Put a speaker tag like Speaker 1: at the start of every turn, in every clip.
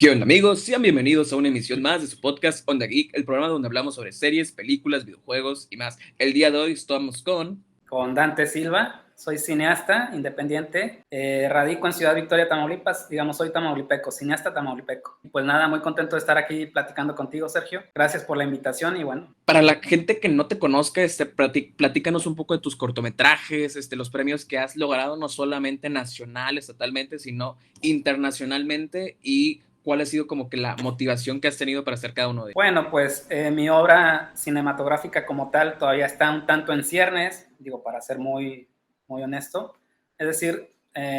Speaker 1: ¿Qué onda, amigos? Sean bienvenidos a una emisión más de su podcast Onda Geek, el programa donde hablamos sobre series, películas, videojuegos y más. El día de hoy estamos
Speaker 2: con Dante Silva. Soy cineasta independiente, radico en Ciudad Victoria, Tamaulipas, digamos, soy tamaulipeco, cineasta tamaulipeco. Pues nada, muy contento de estar aquí platicando contigo, Sergio. Gracias por la invitación y bueno.
Speaker 1: Para la gente que no te conozca, platícanos un poco de tus cortometrajes, los premios que has logrado, no solamente nacional, estatalmente, sino internacionalmente, y cuál ha sido como que la motivación que has tenido para hacer cada uno de ellos.
Speaker 2: Bueno, pues mi obra cinematográfica como tal todavía está un tanto en ciernes, digo, para ser muy honesto. Es decir,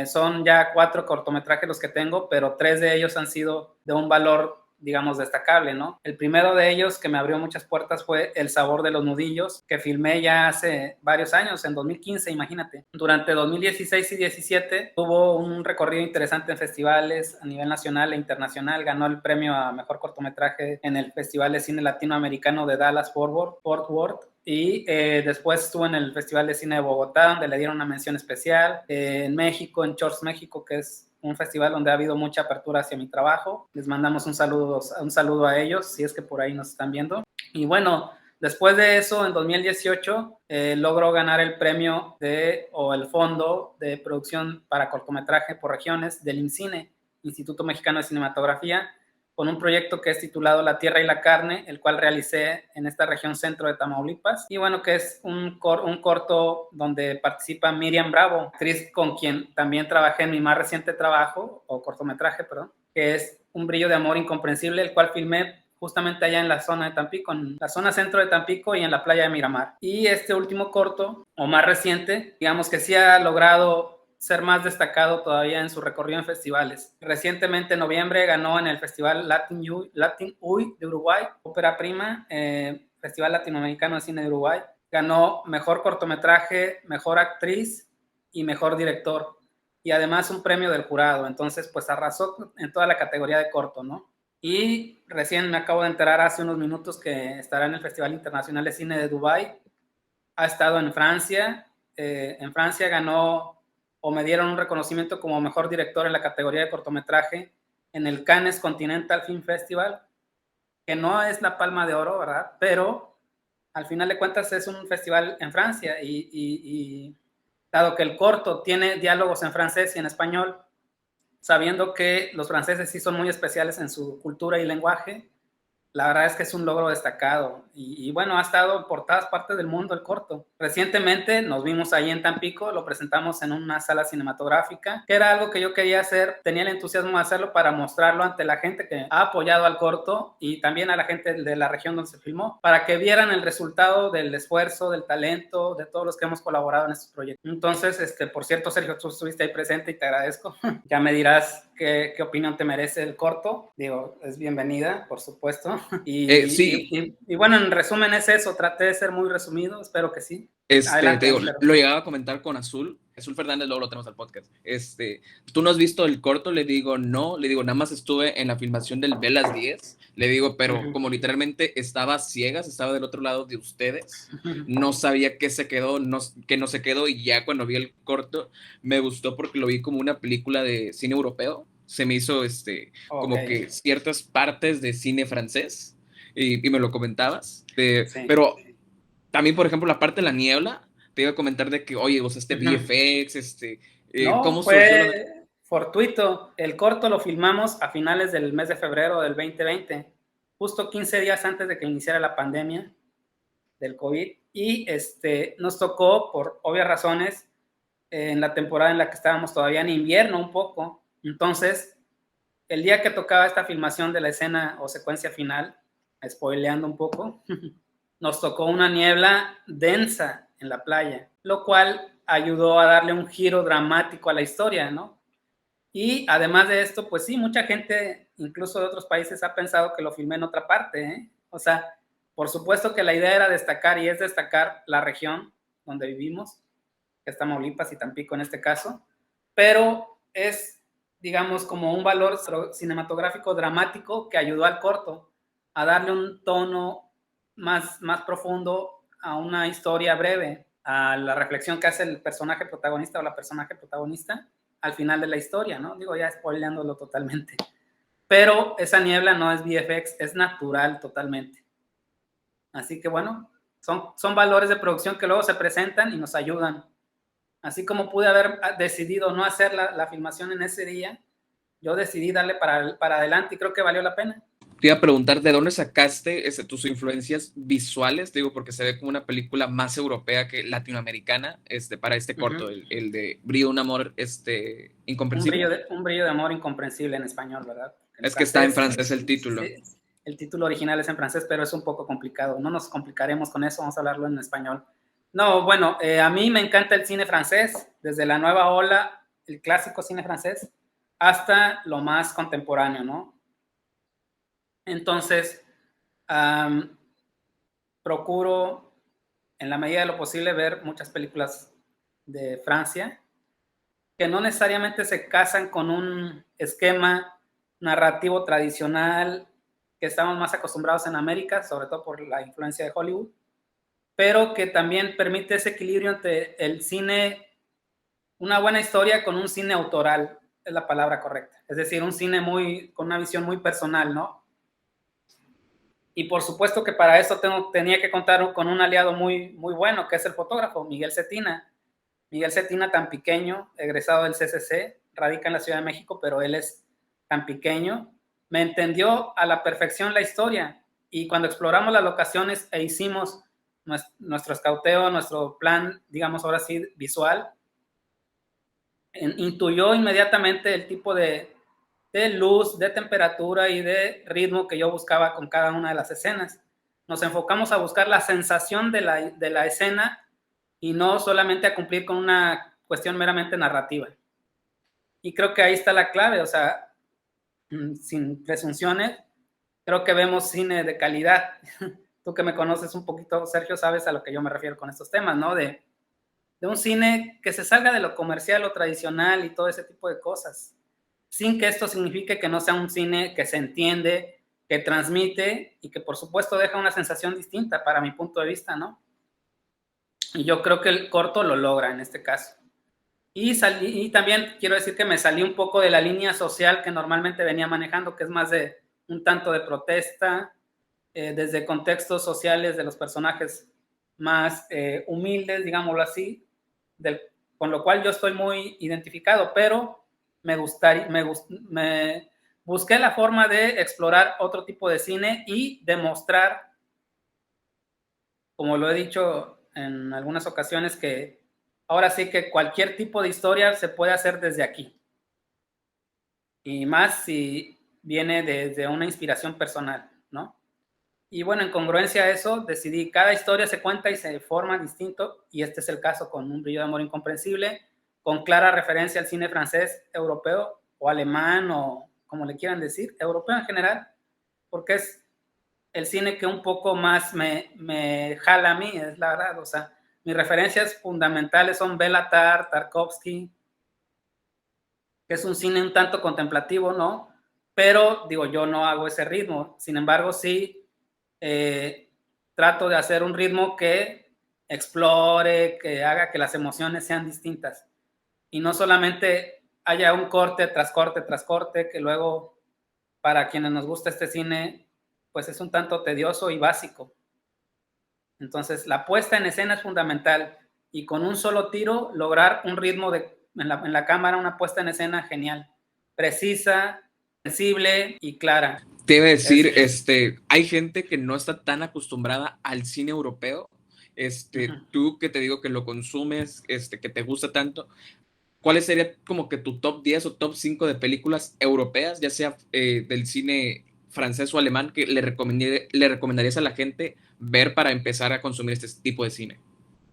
Speaker 2: son ya 4 cortometrajes los que tengo, pero 3 de ellos han sido de un valor, digamos, destacable, ¿no? El primero de ellos que me abrió muchas puertas fue El sabor de los nudillos, que filmé ya hace varios años, en 2015, imagínate. Durante 2016 y 17 tuvo un recorrido interesante en festivales a nivel nacional e internacional. Ganó el premio a mejor cortometraje en el Festival de Cine Latinoamericano de Dallas Fort Worth. Y después estuvo en el Festival de Cine de Bogotá, donde le dieron una mención especial. En México, en Shorts México, que es un festival donde ha habido mucha apertura hacia mi trabajo. Les mandamos un saludo a ellos, si es que por ahí nos están viendo. Y bueno, después de eso, en 2018, logró ganar el premio o el fondo de producción para cortometraje por regiones del IMCINE, Instituto Mexicano de Cinematografía, con un proyecto que es titulado La Tierra y la Carne, el cual realicé en esta región centro de Tamaulipas. Y bueno, que es un corto donde participa Miriam Bravo, actriz con quien también trabajé en mi más reciente trabajo, o cortometraje, perdón, que es Un brillo de amor incomprensible, el cual filmé justamente allá en la zona de Tampico, en la zona centro de Tampico y en la playa de Miramar. Y este último corto, o más reciente, digamos que sí ha logrado ser más destacado todavía en su recorrido en festivales. Recientemente, en noviembre, ganó en el Festival Latin UI de Uruguay, Ópera Prima, Festival Latinoamericano de Cine de Uruguay. Ganó mejor cortometraje, mejor actriz y mejor director. Y además un premio del jurado. Entonces, pues arrasó en toda la categoría de corto, ¿no? Y recién me acabo de enterar hace unos minutos que estará en el Festival Internacional de Cine de Dubái. Ha estado en Francia. En Francia ganó, o me dieron un reconocimiento como mejor director en la categoría de cortometraje en el Cannes Continental Film Festival, que no es la Palma de Oro, ¿verdad? Pero al final de cuentas es un festival en Francia y dado que el corto tiene diálogos en francés y en español, sabiendo que los franceses sí son muy especiales en su cultura y lenguaje, la verdad es que es un logro destacado y bueno, ha estado por todas partes del mundo el corto. Recientemente nos vimos ahí en Tampico, lo presentamos en una sala cinematográfica, que era algo que yo quería hacer, tenía el entusiasmo de hacerlo para mostrarlo ante la gente que ha apoyado al corto y también a la gente de la región donde se filmó, para que vieran el resultado del esfuerzo, del talento, de todos los que hemos colaborado en estos proyectos. Entonces, por cierto, Sergio, tú estuviste ahí presente y te agradezco. Ya me dirás qué opinión te merece el corto. Digo, es bienvenida, por supuesto.
Speaker 1: Sí.
Speaker 2: Y bueno, en resumen es eso, traté de ser muy resumido, espero que sí.
Speaker 1: Te
Speaker 2: Adelante,
Speaker 1: digo, lo llegaba a comentar con Azul Fernández, luego lo tenemos al podcast. ¿Tú no has visto el corto? Le digo, no, le digo, nada más estuve en la filmación del Velas 10, le digo, pero como literalmente estaba ciegas, estaba del otro lado de ustedes, no sabía qué se quedó, qué no se quedó, y ya cuando vi el corto, me gustó porque lo vi como una película de cine europeo, se me hizo como que ciertas partes de cine francés, y me lo comentabas, sí. Pero también, por ejemplo, la parte de la niebla, te iba a comentar de que, oye, usaste VFX,
Speaker 2: no,
Speaker 1: ¿cómo surgió
Speaker 2: fue fortuito. El corto lo filmamos a finales del mes de febrero del 2020, justo 15 días antes de que iniciara la pandemia del COVID, y nos tocó, por obvias razones, en la temporada en la que estábamos todavía en invierno un poco. Entonces, el día que tocaba esta filmación de la escena o secuencia final, spoileando un poco, nos tocó una niebla densa en la playa, lo cual ayudó a darle un giro dramático a la historia, ¿no? Y además de esto, pues sí, mucha gente, incluso de otros países, ha pensado que lo filmé en otra parte, ¿eh? O sea, por supuesto que la idea era destacar, y es destacar la región donde vivimos, que es Tamaulipas y Tampico en este caso, pero es, digamos, como un valor cinematográfico dramático que ayudó al corto a darle un tono más profundo a una historia breve, a la reflexión que hace el personaje protagonista o la personaje protagonista al final de la historia, ¿no? Digo, ya spoileándolo totalmente. pero esa niebla no es VFX, es natural totalmente. Así que bueno, son valores de producción que luego se presentan y nos ayudan. Así como pude haber decidido no hacer la filmación en ese día, yo decidí darle para adelante y creo que valió la pena.
Speaker 1: Te iba a preguntar, ¿de dónde sacaste tus influencias visuales? Digo, porque se ve como una película más europea que latinoamericana, para este corto, el de Brillo un amor incomprensible.
Speaker 2: Un brillo de amor incomprensible en español, ¿verdad?
Speaker 1: Es que está en francés el título.
Speaker 2: Sí, el título original es en francés, pero es un poco complicado. No nos complicaremos con eso, vamos a hablarlo en español. No, bueno, a mí me encanta el cine francés, desde la nueva ola, el clásico cine francés, hasta lo más contemporáneo, ¿no? Entonces, procuro, en la medida de lo posible, ver muchas películas de Francia, que no necesariamente se casan con un esquema narrativo tradicional que estamos más acostumbrados en América, sobre todo por la influencia de Hollywood, pero que también permite ese equilibrio entre el cine, una buena historia con un cine autoral, es la palabra correcta. Es decir, un cine con una visión muy personal, ¿no? Y por supuesto que para eso tenía que contar con un aliado muy, muy bueno, que es el fotógrafo, Miguel Cetina. Miguel Cetina, tan pequeño, egresado del CCC, radica en la Ciudad de México, pero él es tan pequeño, me entendió a la perfección la historia. Y cuando exploramos las locaciones e hicimos nuestro escauteo, nuestro plan, digamos ahora sí, visual, intuyó inmediatamente el tipo de luz, de temperatura y de ritmo que yo buscaba con cada una de las escenas. Nos enfocamos a buscar la sensación de la escena y no solamente a cumplir con una cuestión meramente narrativa. Y creo que ahí está la clave, o sea, sin presunciones, creo que vemos cine de calidad. Tú que me conoces un poquito, Sergio, sabes a lo que yo me refiero con estos temas, ¿no? De un cine que se salga de lo comercial o tradicional y todo ese tipo de cosas, sin que esto signifique que no sea un cine que se entiende, que transmite y que por supuesto deja una sensación distinta para mi punto de vista, ¿no? Y yo creo que el corto lo logra en este caso. Y también quiero decir que me salí un poco de la línea social que normalmente venía manejando, que es más de un tanto de protesta, desde contextos sociales de los personajes más humildes, digámoslo así, con lo cual yo estoy muy identificado, pero me busqué la forma de explorar otro tipo de cine y demostrar, como lo he dicho en algunas ocasiones, que ahora sí que cualquier tipo de historia se puede hacer desde aquí. Y más si viene desde una inspiración personal, ¿no? Y bueno, en congruencia a eso, decidí, cada historia se cuenta y se forma distinto, y este es el caso con Un brillo de amor incomprensible, con clara referencia al cine francés, europeo, o alemán, o como le quieran decir, europeo en general, porque es el cine que un poco más me jala a mí, es la verdad, o sea, mis referencias fundamentales son Béla Tarr, Tarkovsky, que es un cine un tanto contemplativo, ¿no? Pero, digo, yo no hago ese ritmo, sin embargo, sí trato de hacer un ritmo que explore, que haga que las emociones sean distintas y no solamente haya un corte tras corte tras corte, que luego para quienes nos gusta este cine pues es un tanto tedioso y básico. Entonces la puesta en escena es fundamental y con un solo tiro lograr un ritmo en la cámara, una puesta en escena genial, precisa, sensible y clara.
Speaker 1: Te iba a decir, hay gente que no está tan acostumbrada al cine europeo. Tú que te digo que lo consumes, que te gusta tanto, ¿cuáles serían como que tu top 10 o top 5 de películas europeas, ya sea del cine francés o alemán, que le recomendarías a la gente ver para empezar a consumir este tipo de cine?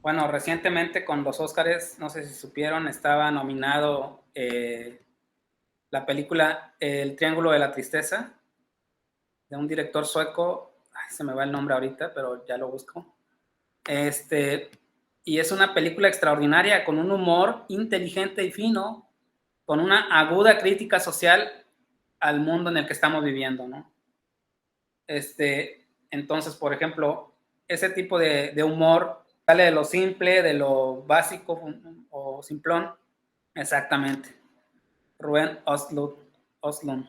Speaker 2: Bueno, recientemente con los Óscares, no sé si supieron, estaba nominado la película El Triángulo de la Tristeza, de un director sueco, ay, se me va el nombre ahorita, pero ya lo busco. Y es una película extraordinaria, con un humor inteligente y fino, con una aguda crítica social al mundo en el que estamos viviendo, ¿no? Entonces, por ejemplo, ese tipo de humor sale de lo simple, de lo básico o simplón. Exactamente. Rubén Östlund.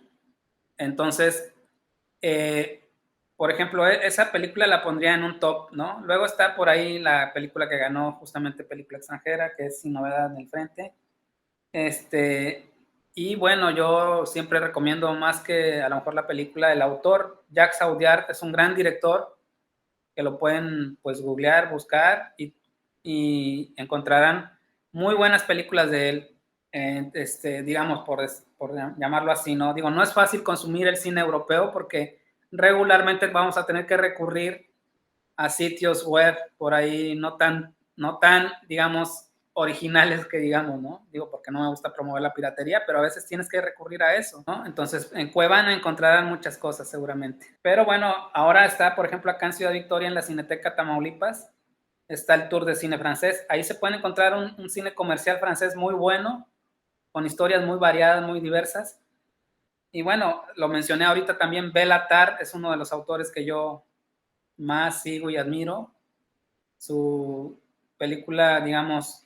Speaker 2: Entonces, por ejemplo, esa película la pondría en un top, ¿no? Luego está por ahí la película que ganó justamente película extranjera, que es Sin Novedad en el Frente. Y bueno, yo siempre recomiendo más que a lo mejor la película, el autor, Jacques Audiard, es un gran director, que lo pueden pues googlear, buscar y encontrarán muy buenas películas de él, digamos, por llamarlo así, ¿no? Digo, no es fácil consumir el cine europeo porque regularmente vamos a tener que recurrir a sitios web por ahí no tan, digamos, originales que digamos, ¿no? Digo, porque no me gusta promover la piratería, pero a veces tienes que recurrir a eso, ¿no? Entonces, en Cuevana encontrarán muchas cosas seguramente. Pero bueno, ahora está, por ejemplo, acá en Ciudad Victoria, en la Cineteca Tamaulipas, está el Tour de Cine Francés. Ahí se puede encontrar un cine comercial francés muy bueno, con historias muy variadas, muy diversas. Y bueno, lo mencioné ahorita también, Béla Tarr es uno de los autores que yo más sigo y admiro. Su película, digamos,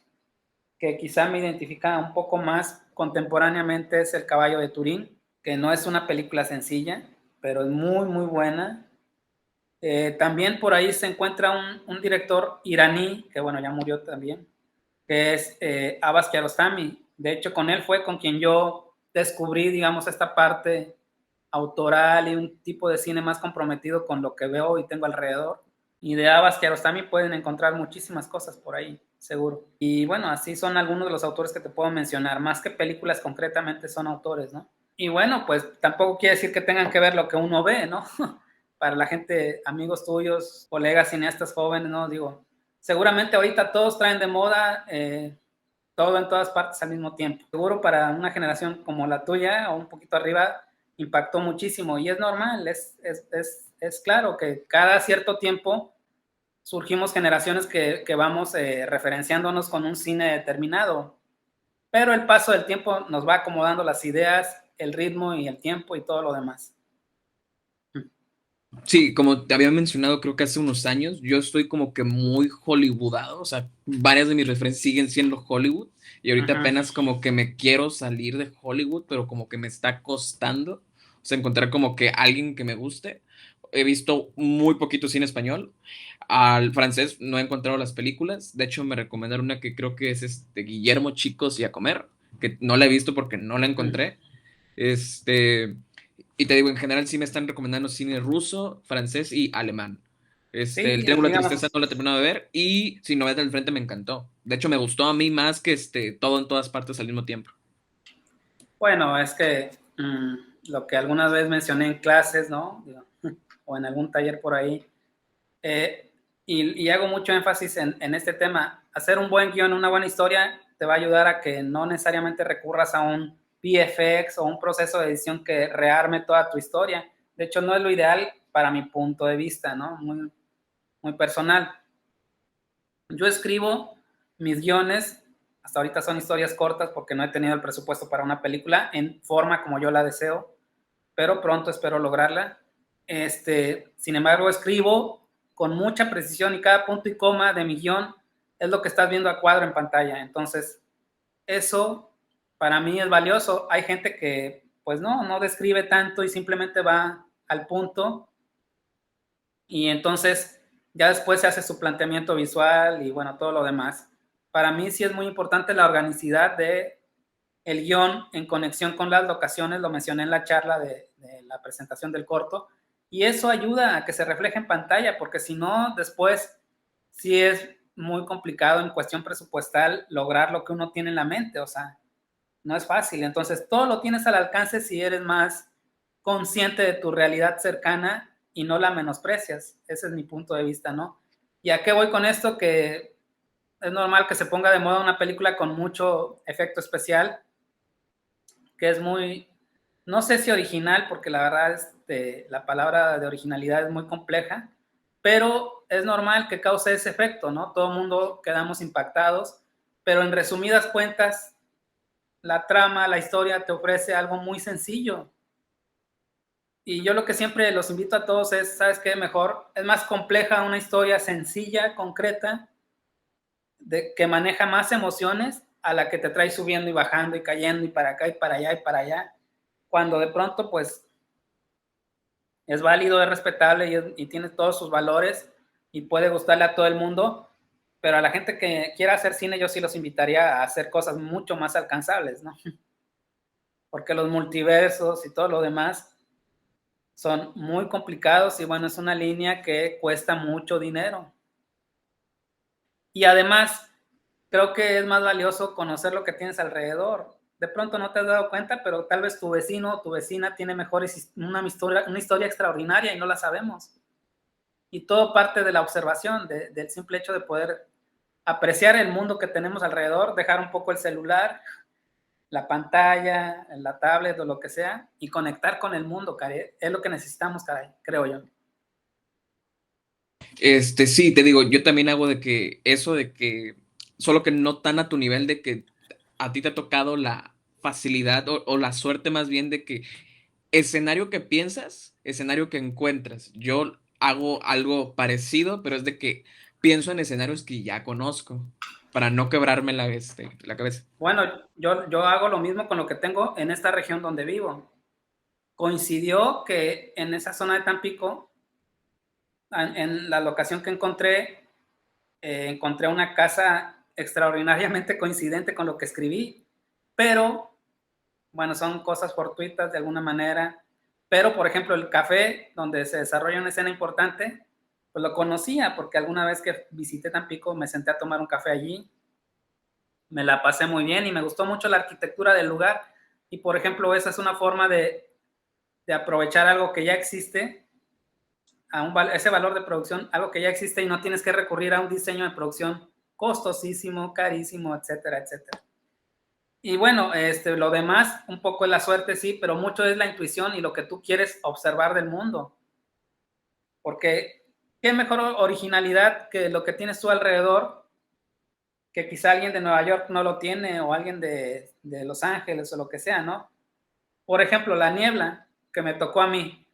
Speaker 2: que quizá me identifica un poco más contemporáneamente es El Caballo de Turín, que no es una película sencilla, pero es muy, muy buena. También por ahí se encuentra un director iraní, que bueno, ya murió también, que es Abbas Kiarostami. De hecho, con él fue con quien yo descubrí, digamos, esta parte autoral y un tipo de cine más comprometido con lo que veo y tengo alrededor. Y de Abbas Kiarostami pueden encontrar muchísimas cosas por ahí, seguro. Y bueno, así son algunos de los autores que te puedo mencionar, más que películas concretamente son autores, ¿no? Y bueno, pues tampoco quiere decir que tengan que ver lo que uno ve, ¿no? Para la gente, amigos tuyos, colegas cineastas jóvenes, ¿no? Digo, seguramente ahorita todos traen de moda todo en todas partes al mismo tiempo. Seguro para una generación como la tuya o un poquito arriba impactó muchísimo y es normal, es claro que cada cierto tiempo surgimos generaciones que vamos referenciándonos con un cine determinado, pero el paso del tiempo nos va acomodando las ideas, el ritmo y el tiempo y todo lo demás.
Speaker 1: Sí, como te había mencionado, creo que hace unos años, yo estoy como que muy hollywoodado, o sea, varias de mis referencias siguen siendo Hollywood, y ahorita apenas como que me quiero salir de Hollywood, pero como que me está costando, o sea, encontrar como que alguien que me guste. He visto muy poquito cine español, al francés no he encontrado las películas, de hecho me recomendaron una que creo que es Guillermo Chicos y a comer, que no la he visto porque no la encontré. Este, y te digo, en general sí me están recomendando cine ruso, francés y alemán.
Speaker 2: Sí,
Speaker 1: El Triángulo de la Tristeza
Speaker 2: digamos,
Speaker 1: no la he terminado de ver y Sin Novedad del Frente me encantó. De hecho, me gustó a mí más que todo en todas partes al mismo tiempo.
Speaker 2: bueno, es que lo que algunas veces mencioné en clases, ¿no? O en algún taller por ahí, eh, y hago mucho énfasis en este tema. Hacer un buen guión, una buena historia, te va a ayudar a que no necesariamente recurras a un VFX o un proceso de edición que rearme toda tu historia. De hecho, no es lo ideal para mi punto de vista, ¿no? Muy, muy personal. Yo escribo mis guiones, hasta ahorita son historias cortas porque no he tenido el presupuesto para una película en forma como yo la deseo, pero pronto espero lograrla. Sin embargo, escribo con mucha precisión y cada punto y coma de mi guión es lo que estás viendo a cuadro en pantalla. Entonces, eso para mí es valioso. Hay gente que pues no describe tanto y simplemente va al punto y entonces ya después se hace su planteamiento visual y bueno, todo lo demás. Para mí sí es muy importante la organicidad de el guión en conexión con las locaciones, lo mencioné en la charla de la presentación del corto, y eso ayuda a que se refleje en pantalla, porque si no, después sí es muy complicado en cuestión presupuestal lograr lo que uno tiene en la mente, o sea, no es fácil. Entonces, todo lo tienes al alcance si eres más consciente de tu realidad cercana y no la menosprecias. Ese es mi punto de vista, ¿no? ¿Y a qué voy con esto? Que es normal que se ponga de moda una película con mucho efecto especial, que es muy, no sé si original, porque la verdad la palabra de originalidad es muy compleja, pero es normal que cause ese efecto, ¿no? Todo el mundo quedamos impactados, pero en resumidas cuentas, la trama, la historia te ofrece algo muy sencillo. Y yo lo que siempre los invito a todos es, ¿sabes qué? Mejor, es más compleja una historia sencilla, concreta, que maneja más emociones a la que te trae subiendo y bajando y cayendo y para acá y para allá y para allá. Cuando de pronto, pues, es válido, es respetable y tiene todos sus valores y puede gustarle a todo el mundo, pero a la gente que quiera hacer cine yo sí los invitaría a hacer cosas mucho más alcanzables, ¿no? Porque los multiversos y todo lo demás son muy complicados y bueno, es una línea que cuesta mucho dinero. Y además, creo que es más valioso conocer lo que tienes alrededor. De pronto no te has dado cuenta, pero tal vez tu vecino o tu vecina tiene una historia extraordinaria y no la sabemos. Y todo parte de la observación, del simple hecho de poder apreciar el mundo que tenemos alrededor, dejar un poco el celular, la pantalla, la tablet o lo que sea, y conectar con el mundo, caray. Es lo que necesitamos, caray, creo yo.
Speaker 1: Sí, te digo, yo también hago de que eso de que, solo que no tan a tu nivel de que a ti te ha tocado la facilidad o la suerte más bien de que escenario que piensas, escenario que encuentras. Yo hago algo parecido, pero es de que pienso en escenarios que ya conozco para no quebrarme la cabeza.
Speaker 2: Bueno, yo hago lo mismo con lo que tengo en esta región donde vivo. Coincidió que en esa zona de Tampico, en la locación que encontré una casa extraordinariamente coincidente con lo que escribí, pero bueno, son cosas fortuitas de alguna manera, pero por ejemplo el café donde se desarrolla una escena importante, pues lo conocía porque alguna vez que visité Tampico me senté a tomar un café allí, me la pasé muy bien y me gustó mucho la arquitectura del lugar y por ejemplo esa es una forma de aprovechar algo que ya existe, ese valor de producción, algo que ya existe y no tienes que recurrir a un diseño de producción costosísimo, carísimo, etcétera, etcétera. Y bueno, lo demás, un poco es la suerte, sí, pero mucho es la intuición y lo que tú quieres observar del mundo. Porque qué mejor originalidad que lo que tienes tú alrededor, que quizá alguien de Nueva York no lo tiene o alguien de Los Ángeles o lo que sea, ¿no? Por ejemplo, la niebla que me tocó a mí,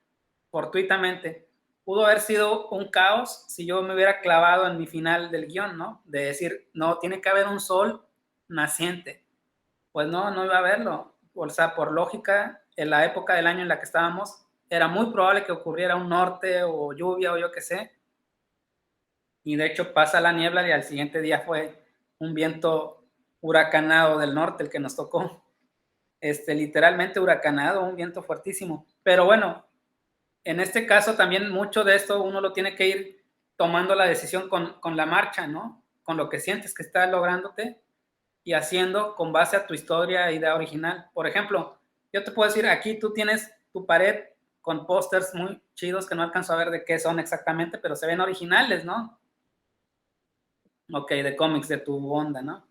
Speaker 2: fortuitamente, pudo haber sido un caos si yo me hubiera clavado en mi final del guión, ¿no? De decir, no, tiene que haber un sol naciente. Pues no, no iba a haberlo. O sea, por lógica, en la época del año en la que estábamos, era muy probable que ocurriera un norte o lluvia o yo qué sé. Y de hecho pasa la niebla y al siguiente día fue un viento huracanado del norte el que nos tocó. Literalmente huracanado, un viento fuertísimo. Pero bueno, en este caso también mucho de esto uno lo tiene que ir tomando la decisión con la marcha, ¿no? Con lo que sientes que está lográndote y haciendo con base a tu historia, idea original. Por ejemplo, yo te puedo decir, aquí tú tienes tu pared con pósters muy chidos que no alcanzo a ver de qué son exactamente, pero se ven originales, ¿no? Ok, de cómics, de tu onda, ¿no?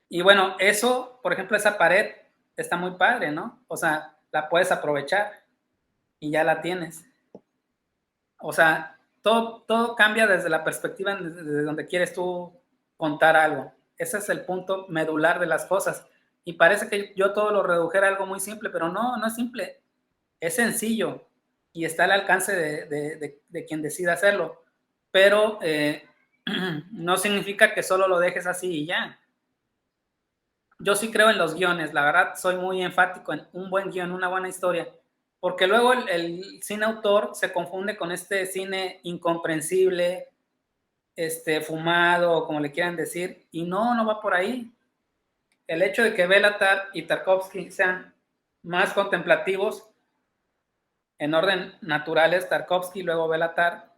Speaker 2: Y bueno, eso, por ejemplo, esa pared está muy padre, ¿no? O sea, la puedes aprovechar y ya la tienes. O sea, todo cambia desde la perspectiva desde donde quieres tú contar algo. Ese es el punto medular de las cosas. Y parece que yo todo lo redujera a algo muy simple, pero no, no es simple. Es sencillo y está al alcance de quien decida hacerlo. Pero no significa que solo lo dejes así y ya. Yo sí creo en los guiones, la verdad soy muy enfático en un buen guión, una buena historia, porque luego el cine autor se confunde con este cine incomprensible, fumado, como le quieran decir, y no, no va por ahí. El hecho de que Bélatar y Tarkovsky sean más contemplativos en orden naturales, Tarkovsky, luego Bélatar,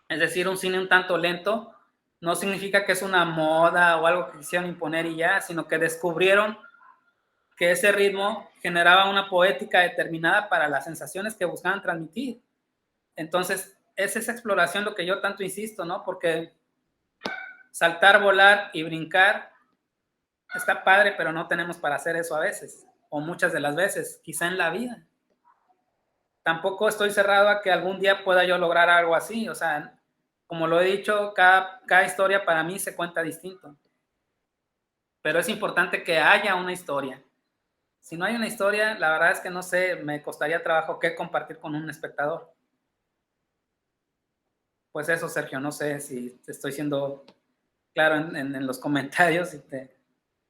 Speaker 2: es decir, un cine un tanto lento, no significa que es una moda o algo que quisieron imponer y ya, sino que descubrieron que ese ritmo generaba una poética determinada para las sensaciones que buscaban transmitir. Entonces, es esa exploración lo que yo tanto insisto, ¿no? Porque saltar, volar y brincar está padre, pero no tenemos para hacer eso a veces, o muchas de las veces, quizá en la vida. Tampoco estoy cerrado a que algún día pueda yo lograr algo así, o sea, como lo he dicho, cada historia para mí se cuenta distinto. Pero es importante que haya una historia. Si no hay una historia, la verdad es que no sé, me costaría trabajo qué compartir con un espectador. Pues eso, Sergio, no sé si te estoy siendo claro en los comentarios.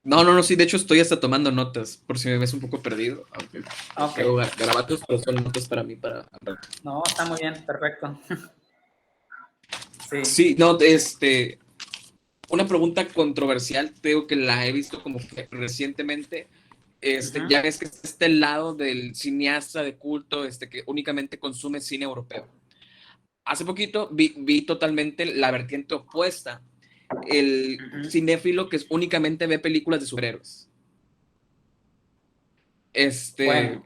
Speaker 1: No, sí, de hecho estoy hasta tomando notas, por si me ves un poco perdido, aunque
Speaker 2: Ok,
Speaker 1: hago garabatos, pero son notas para mí, para...
Speaker 2: no, está muy bien, perfecto. Sí.
Speaker 1: Sí, no, una pregunta controversial, creo que la he visto como que recientemente,
Speaker 2: Ujú.
Speaker 1: ya ves que está este lado del cineasta de culto, que únicamente consume cine europeo. Hace poquito vi totalmente la vertiente opuesta, el
Speaker 2: Ujú.
Speaker 1: cinéfilo que únicamente ve películas de superhéroes.
Speaker 2: Bueno,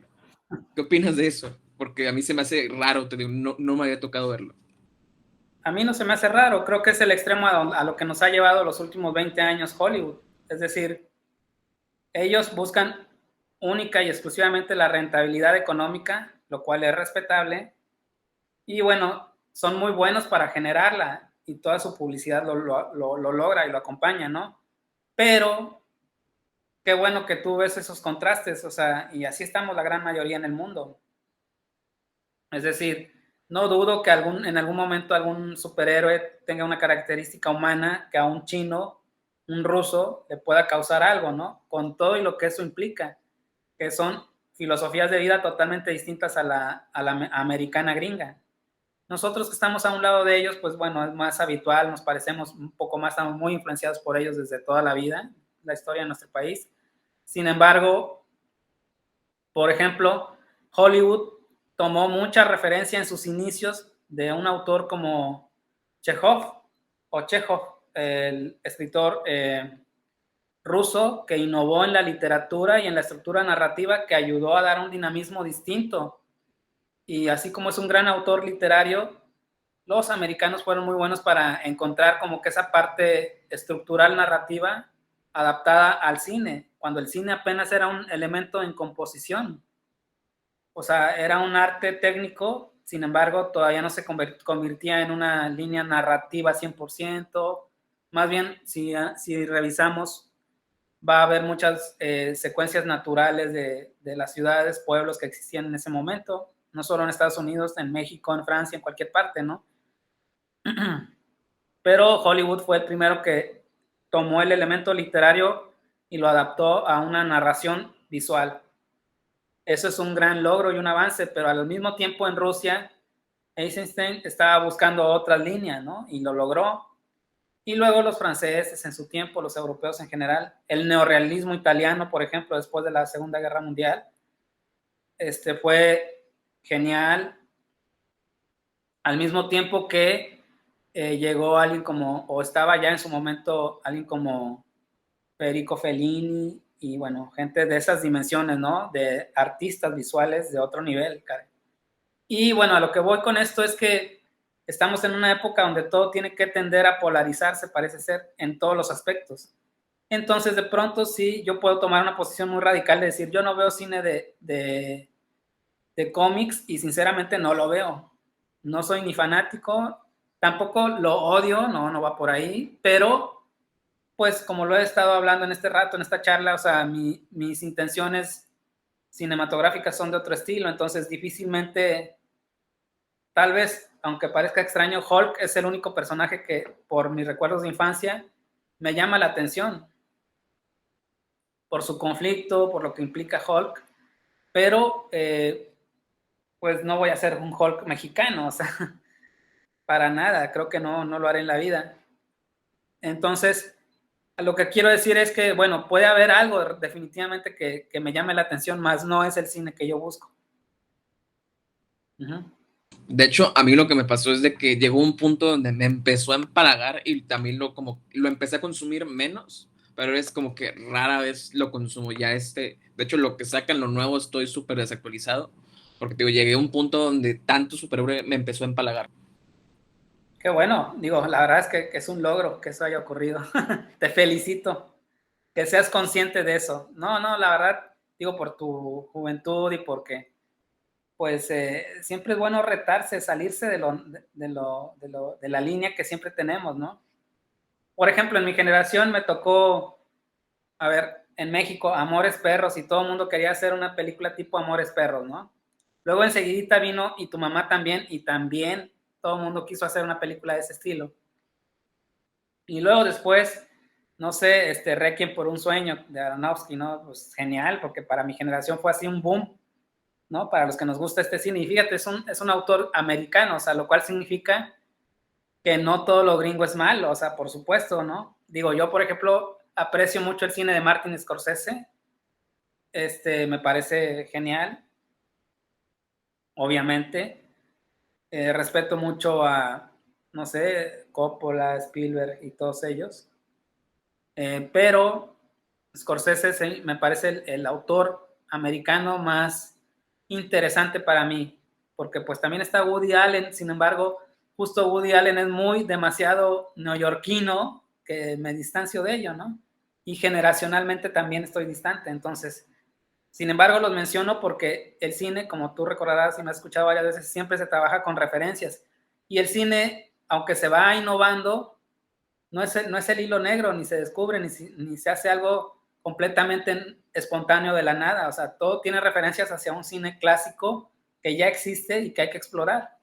Speaker 1: ¿Qué opinas de eso? Porque a mí se me hace raro, te digo, no me había tocado verlo.
Speaker 2: a mí no se me hace raro, creo que es el extremo a lo que nos ha llevado los últimos 20 años Hollywood. Es decir, ellos buscan única y exclusivamente la rentabilidad económica, lo cual es respetable, y bueno, son muy buenos para generarla y toda su publicidad lo logra y lo acompaña, ¿no? Pero qué bueno que tú ves esos contrastes, o sea, y así estamos la gran mayoría en el mundo. Es decir, no dudo que en algún momento algún superhéroe tenga una característica humana que a un chino, un ruso, le pueda causar algo, ¿no? Con todo y lo que eso implica, que son filosofías de vida totalmente distintas a la americana gringa. Nosotros que estamos a un lado de ellos, pues bueno, es más habitual, nos parecemos un poco más, estamos muy influenciados por ellos desde toda la vida, la historia de nuestro país. Sin embargo, por ejemplo, Hollywood tomó mucha referencia en sus inicios de un autor como Chekhov, el escritor ruso que innovó en la literatura y en la estructura narrativa que ayudó a dar un dinamismo distinto. Y así como es un gran autor literario, los americanos fueron muy buenos para encontrar como que esa parte estructural narrativa adaptada al cine, cuando el cine apenas era un elemento en composición. O sea, era un arte técnico, sin embargo, todavía no se convertía en una línea narrativa 100%. Más bien, si revisamos, va a haber muchas secuencias naturales de las ciudades, pueblos que existían en ese momento, no solo en Estados Unidos, en México, en Francia, en cualquier parte, ¿no? Pero Hollywood fue el primero que tomó el elemento literario y lo adaptó a una narración visual. Eso es un gran logro y un avance, pero al mismo tiempo en Rusia, Eisenstein estaba buscando otras líneas, ¿no? Y lo logró. Y luego los franceses en su tiempo, los europeos en general, el neorrealismo italiano, por ejemplo, después de la Segunda Guerra Mundial, fue genial, al mismo tiempo que llegó alguien como, o estaba ya en su momento alguien como Federico Fellini y bueno, gente de esas dimensiones, ¿no? De artistas visuales de otro nivel, Karen. Y bueno, a lo que voy con esto es que estamos en una época donde todo tiene que tender a polarizarse, parece ser, en todos los aspectos. Entonces, de pronto, sí, yo puedo tomar una posición muy radical de decir, yo no veo cine de cómics y sinceramente no lo veo. No soy ni fanático, tampoco lo odio, no va por ahí, pero pues como lo he estado hablando en este rato, en esta charla, o sea, mis intenciones cinematográficas son de otro estilo, entonces difícilmente, tal vez, aunque parezca extraño, Hulk es el único personaje que por mis recuerdos de infancia me llama la atención, por su conflicto, por lo que implica Hulk, pero pues no voy a ser un Hulk mexicano, o sea, para nada, creo que no lo haré en la vida. Entonces, lo que quiero decir es que, bueno, puede haber algo definitivamente que me llame la atención, más no es el cine que yo busco. Uh-huh.
Speaker 1: De hecho, a mí lo que me pasó es de que llegó un punto donde me empezó a empalagar y también lo empecé a consumir menos, pero es como que rara vez lo consumo ya de hecho lo que sacan lo nuevo estoy súper desactualizado, porque digo, llegué a un punto donde tanto superhéroe me empezó a empalagar.
Speaker 2: Qué bueno, digo, la verdad es que es un logro que eso haya ocurrido. Te felicito, que seas consciente de eso. No, la verdad, digo, por tu juventud y porque, pues, siempre es bueno retarse, salirse de la línea que siempre tenemos, ¿no? Por ejemplo, en mi generación me tocó, a ver, en México, Amores Perros y todo el mundo quería hacer una película tipo Amores Perros, ¿no? Luego enseguidita vino y tu mamá también, y también todo el mundo quiso hacer una película de ese estilo. Y luego después no sé, Requiem por un sueño de Aronofsky, ¿no? Pues genial, porque para mi generación fue así un boom, ¿no? Para los que nos gusta este cine. Y fíjate, es un autor americano, o sea, lo cual significa que no todo lo gringo es malo, o sea, por supuesto, ¿no? Digo, yo, por ejemplo, aprecio mucho el cine de Martin Scorsese, me parece genial, obviamente. Respeto mucho a, no sé, Coppola, Spielberg y todos ellos. Pero Scorsese me parece el autor americano más interesante para mí, porque pues también está Woody Allen, sin embargo, justo Woody Allen es muy demasiado neoyorquino, que me distancio de ello, ¿no? Y generacionalmente también estoy distante, entonces, sin embargo, los menciono porque el cine, como tú recordarás y me has escuchado varias veces, siempre se trabaja con referencias, y el cine, aunque se va innovando, no es el hilo negro, ni se descubre, ni se hace algo completamente espontáneo de la nada. O sea, todo tiene referencias hacia un cine clásico que ya existe y que hay que explorar.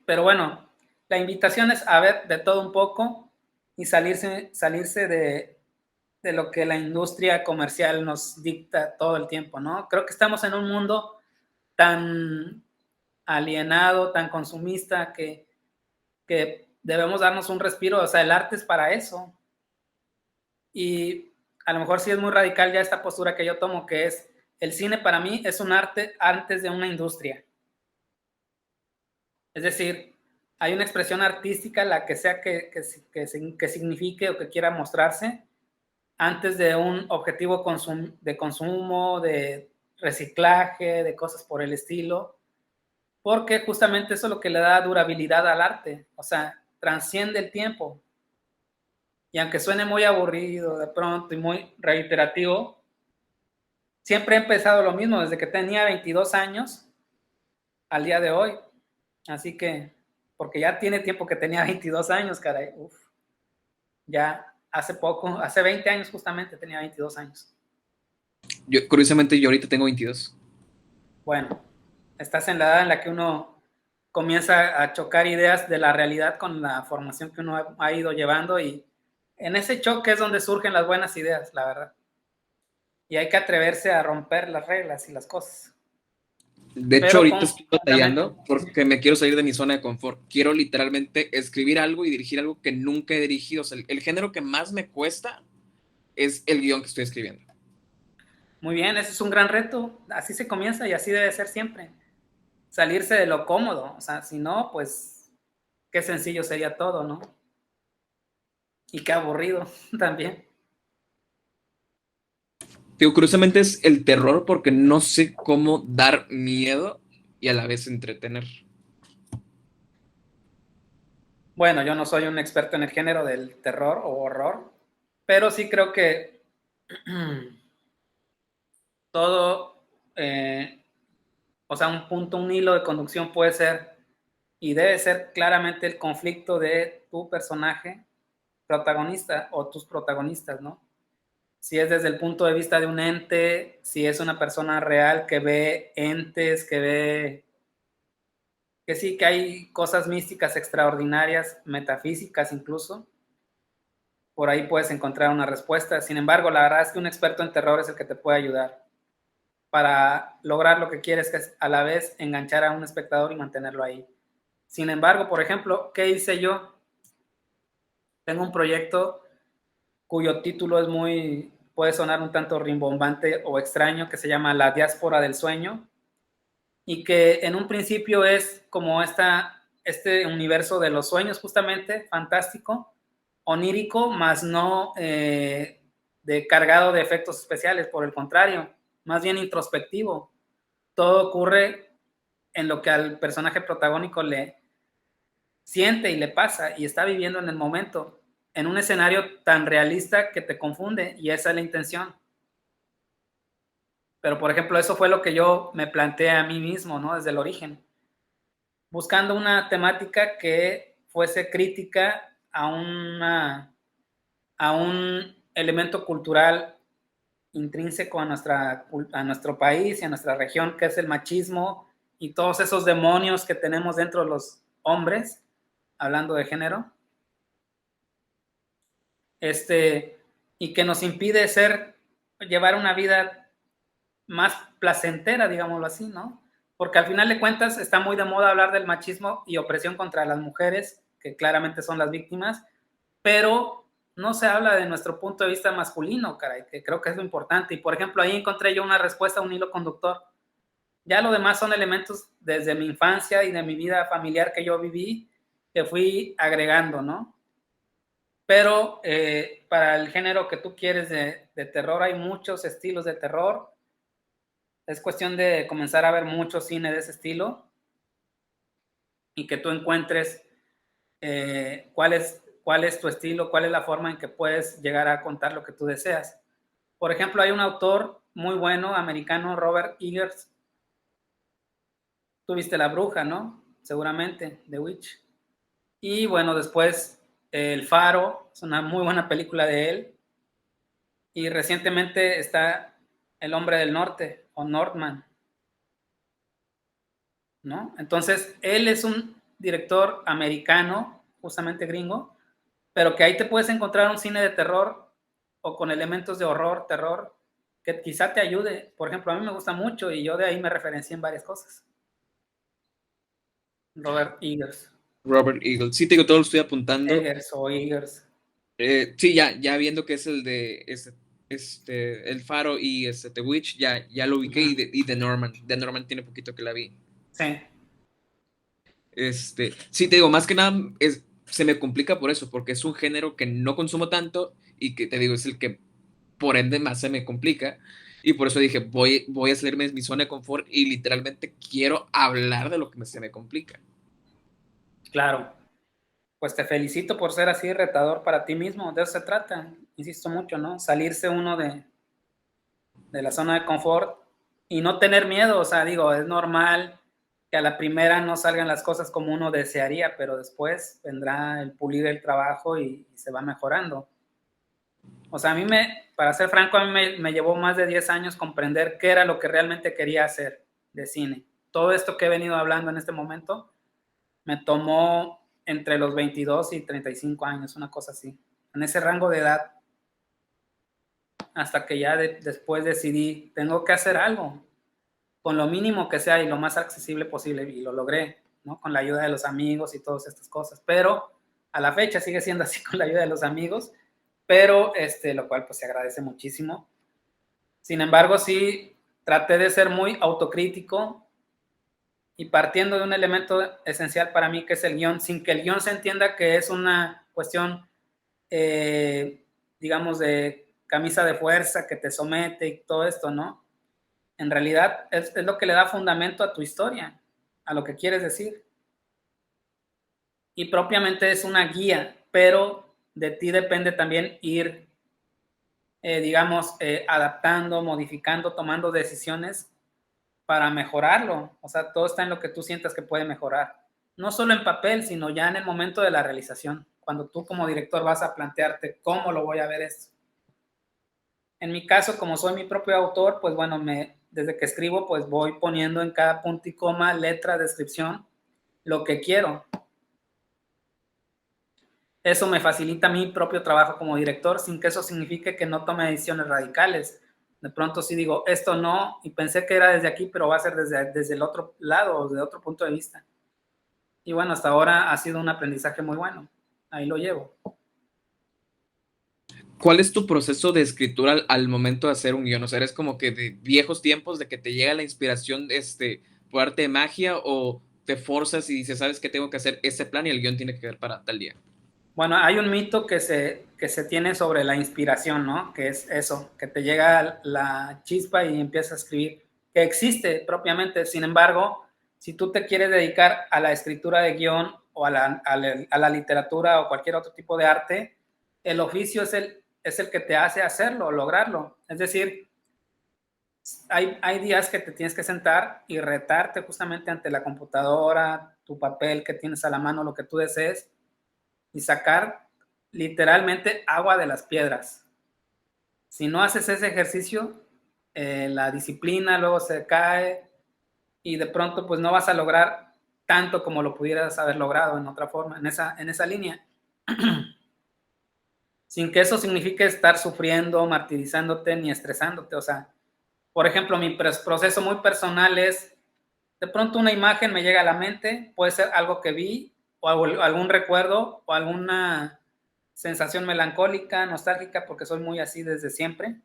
Speaker 2: Pero bueno, la invitación es a ver de todo un poco y salirse de lo que la industria comercial nos dicta todo el tiempo, ¿no? Creo que estamos en un mundo tan alienado, tan consumista, que debemos darnos un respiro, o sea, el arte es para eso. Y a lo mejor sí es muy radical ya esta postura que yo tomo, que es, el cine para mí es un arte antes de una industria. Es decir, hay una expresión artística, la que sea que signifique o que quiera mostrarse, antes de un objetivo de consumo, de reciclaje, de cosas por el estilo, porque justamente eso es lo que le da durabilidad al arte, o sea, transciende el tiempo. Y aunque suene muy aburrido de pronto y muy reiterativo, siempre he empezado lo mismo desde que tenía 22 años al día de hoy. Así que, porque ya tiene tiempo que tenía 22 años, caray. Uf, ya hace poco, hace 20 años justamente tenía 22 años.
Speaker 1: Curiosamente, yo ahorita tengo 22.
Speaker 2: Bueno, estás en la edad en la que uno comienza a chocar ideas de la realidad con la formación que uno ha ido llevando, y en ese choque es donde surgen las buenas ideas, la verdad. Y hay que atreverse a romper las reglas y las cosas.
Speaker 1: De hecho,
Speaker 2: Pero
Speaker 1: ahorita
Speaker 2: con
Speaker 1: estoy
Speaker 2: fundamento.
Speaker 1: batallando porque me quiero salir de mi zona de confort. Quiero literalmente escribir algo y dirigir algo que nunca he dirigido. O sea, el género que más me cuesta es el guión que estoy escribiendo.
Speaker 2: Muy bien, ese es un gran reto. Así se comienza y así debe ser siempre. Salirse de lo cómodo. O sea, si no, pues qué sencillo sería todo, ¿no? Y qué aburrido también.
Speaker 1: Digo, curiosamente es el terror porque no sé cómo dar miedo y a la vez entretener.
Speaker 2: Bueno, yo no soy un experto en el género del terror o horror, pero sí creo que todo, o sea, un punto, un hilo de conducción puede ser y debe ser claramente el conflicto de tu personaje protagonista o tus protagonistas, ¿no? Si es desde el punto de vista de un ente, si es una persona real que ve entes, que sí, que hay cosas místicas extraordinarias, metafísicas incluso, por ahí puedes encontrar una respuesta. Sin embargo, la verdad es que un experto en terror es el que te puede ayudar para lograr lo que quieres, que es a la vez enganchar a un espectador y mantenerlo ahí. Sin embargo, por ejemplo, ¿qué hice yo? Tengo un proyecto cuyo título es puede sonar un tanto rimbombante o extraño, que se llama La Diáspora del Sueño, y que en un principio es como este universo de los sueños, justamente, fantástico, onírico, más no de cargado de efectos especiales, por el contrario, más bien introspectivo. Todo ocurre en lo que al personaje protagónico le siente y le pasa y está viviendo en el momento, en un escenario tan realista que te confunde, y esa es la intención. Pero, por ejemplo, eso fue lo que yo me planteé a mí mismo, ¿no? Desde el origen, buscando una temática que fuese crítica a un elemento cultural intrínseco a nuestro país y a nuestra región, que es el machismo y todos esos demonios que tenemos dentro de los hombres, hablando de género. y que nos impide llevar una vida más placentera, digámoslo así, ¿no? Porque al final de cuentas está muy de moda hablar del machismo y opresión contra las mujeres, que claramente son las víctimas, pero no se habla de nuestro punto de vista masculino, caray, que creo que es lo importante. Y por ejemplo, ahí encontré yo una respuesta, un hilo conductor. Ya lo demás son elementos desde mi infancia y de mi vida familiar que yo viví, que fui agregando, ¿no? Pero para el género que tú quieres de terror, hay muchos estilos de terror. Es cuestión de comenzar a ver mucho cine de ese estilo y que tú encuentres cuál es tu estilo, cuál es la forma en que puedes llegar a contar lo que tú deseas. Por ejemplo, hay un autor muy bueno, americano, Robert Eggers. Tú viste La Bruja, ¿no? Seguramente, The Witch. Y bueno, después El Faro, es una muy buena película de él. Y recientemente está El Hombre del Norte, o Northman, ¿no? Entonces, él es un director americano, justamente gringo, pero que ahí te puedes encontrar un cine de terror o con elementos de horror, terror, que quizá te ayude. Por ejemplo, a mí me gusta mucho y yo de ahí me referencié en varias cosas. Robert Eggers.
Speaker 1: Robert Eagle. Sí, te digo, todo lo estoy apuntando.
Speaker 2: Eggers o Eggers.
Speaker 1: Sí, ya viendo que es el de El Faro y The Witch, ya lo ubiqué.
Speaker 2: Uh-huh.
Speaker 1: Y The Norman. The Norman tiene poquito que la vi.
Speaker 2: Sí.
Speaker 1: Sí, te digo, más que nada se me complica por eso, porque es un género que no consumo tanto y que te digo, es el que por ende más se me complica. Y por eso dije, voy a salirme de mi zona de confort y literalmente quiero hablar de lo que se me complica.
Speaker 2: Claro. Pues te felicito por ser así retador para ti mismo. De eso se trata. Insisto mucho, ¿no? Salirse uno de la zona de confort y no tener miedo. O sea, digo, es normal que a la primera no salgan las cosas como uno desearía, pero después vendrá el pulir el trabajo y se va mejorando. O sea, para ser franco, a mí me llevó más de 10 años comprender qué era lo que realmente quería hacer de cine. Todo esto que he venido hablando en este momento me tomó entre los 22 y 35 años, una cosa así. En ese rango de edad, hasta que ya después decidí, tengo que hacer algo, con lo mínimo que sea y lo más accesible posible, y lo logré, ¿no? Con la ayuda de los amigos y todas estas cosas. Pero a la fecha sigue siendo así con la ayuda de los amigos, pero lo cual pues se agradece muchísimo. Sin embargo, sí traté de ser muy autocrítico y partiendo de un elemento esencial para mí que es el guión, sin que el guión se entienda que es una cuestión, digamos, de camisa de fuerza que te somete y todo esto, ¿no? En realidad es lo que le da fundamento a tu historia, a lo que quieres decir. Y propiamente es una guía, pero de ti depende también ir, digamos, adaptando, modificando, tomando decisiones para mejorarlo. O sea, todo está en lo que tú sientas que puede mejorar. No solo en papel, sino ya en el momento de la realización. Cuando tú como director vas a plantearte cómo lo voy a ver esto. En mi caso, como soy mi propio autor, pues bueno, desde que escribo, pues voy poniendo en cada punto y coma, letra, descripción, lo que quiero. Eso me facilita mi propio trabajo como director, sin que eso signifique que no tome decisiones radicales. De pronto sí digo, esto no, y pensé que era desde aquí, pero va a ser desde el otro lado, desde otro punto de vista. Y bueno, hasta ahora ha sido un aprendizaje muy bueno. Ahí lo llevo.
Speaker 1: ¿Cuál es tu proceso de escritura al momento de hacer un guión? O sea, ¿eres como que de viejos tiempos de que te llega la inspiración por arte de magia o te forzas y dices, sabes que tengo que hacer este plan y el guión tiene que ver para tal día?
Speaker 2: Bueno, hay un mito que se tiene sobre la inspiración, ¿no? Que es eso, que te llega la chispa y empiezas a escribir, que existe propiamente. Sin embargo, si tú te quieres dedicar a la escritura de guión o a la literatura o cualquier otro tipo de arte, el oficio es el que te hace hacerlo, lograrlo. Es decir, hay días que te tienes que sentar y retarte justamente ante la computadora, tu papel que tienes a la mano, lo que tú desees, y sacar literalmente agua de las piedras. Si no haces ese ejercicio, la disciplina luego se cae y de pronto pues no vas a lograr tanto como lo pudieras haber logrado en otra forma, en esa línea. sin que eso signifique estar sufriendo, martirizándote ni estresándote. O sea, por ejemplo, mi proceso muy personal es, de pronto una imagen me llega a la mente, puede ser algo que vi, o algún recuerdo, o alguna sensación melancólica, nostálgica, porque soy muy así desde siempre,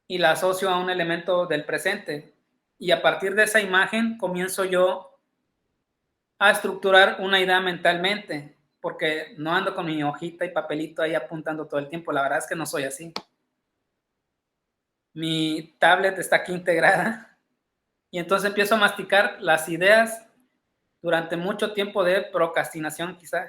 Speaker 2: y la asocio a un elemento del presente. Y a partir de esa imagen comienzo yo a estructurar una idea mentalmente, porque no ando con mi hojita y papelito ahí apuntando todo el tiempo. La verdad es que no soy así. Mi tablet está aquí integrada y entonces empiezo a masticar las ideas durante mucho tiempo de procrastinación, quizá.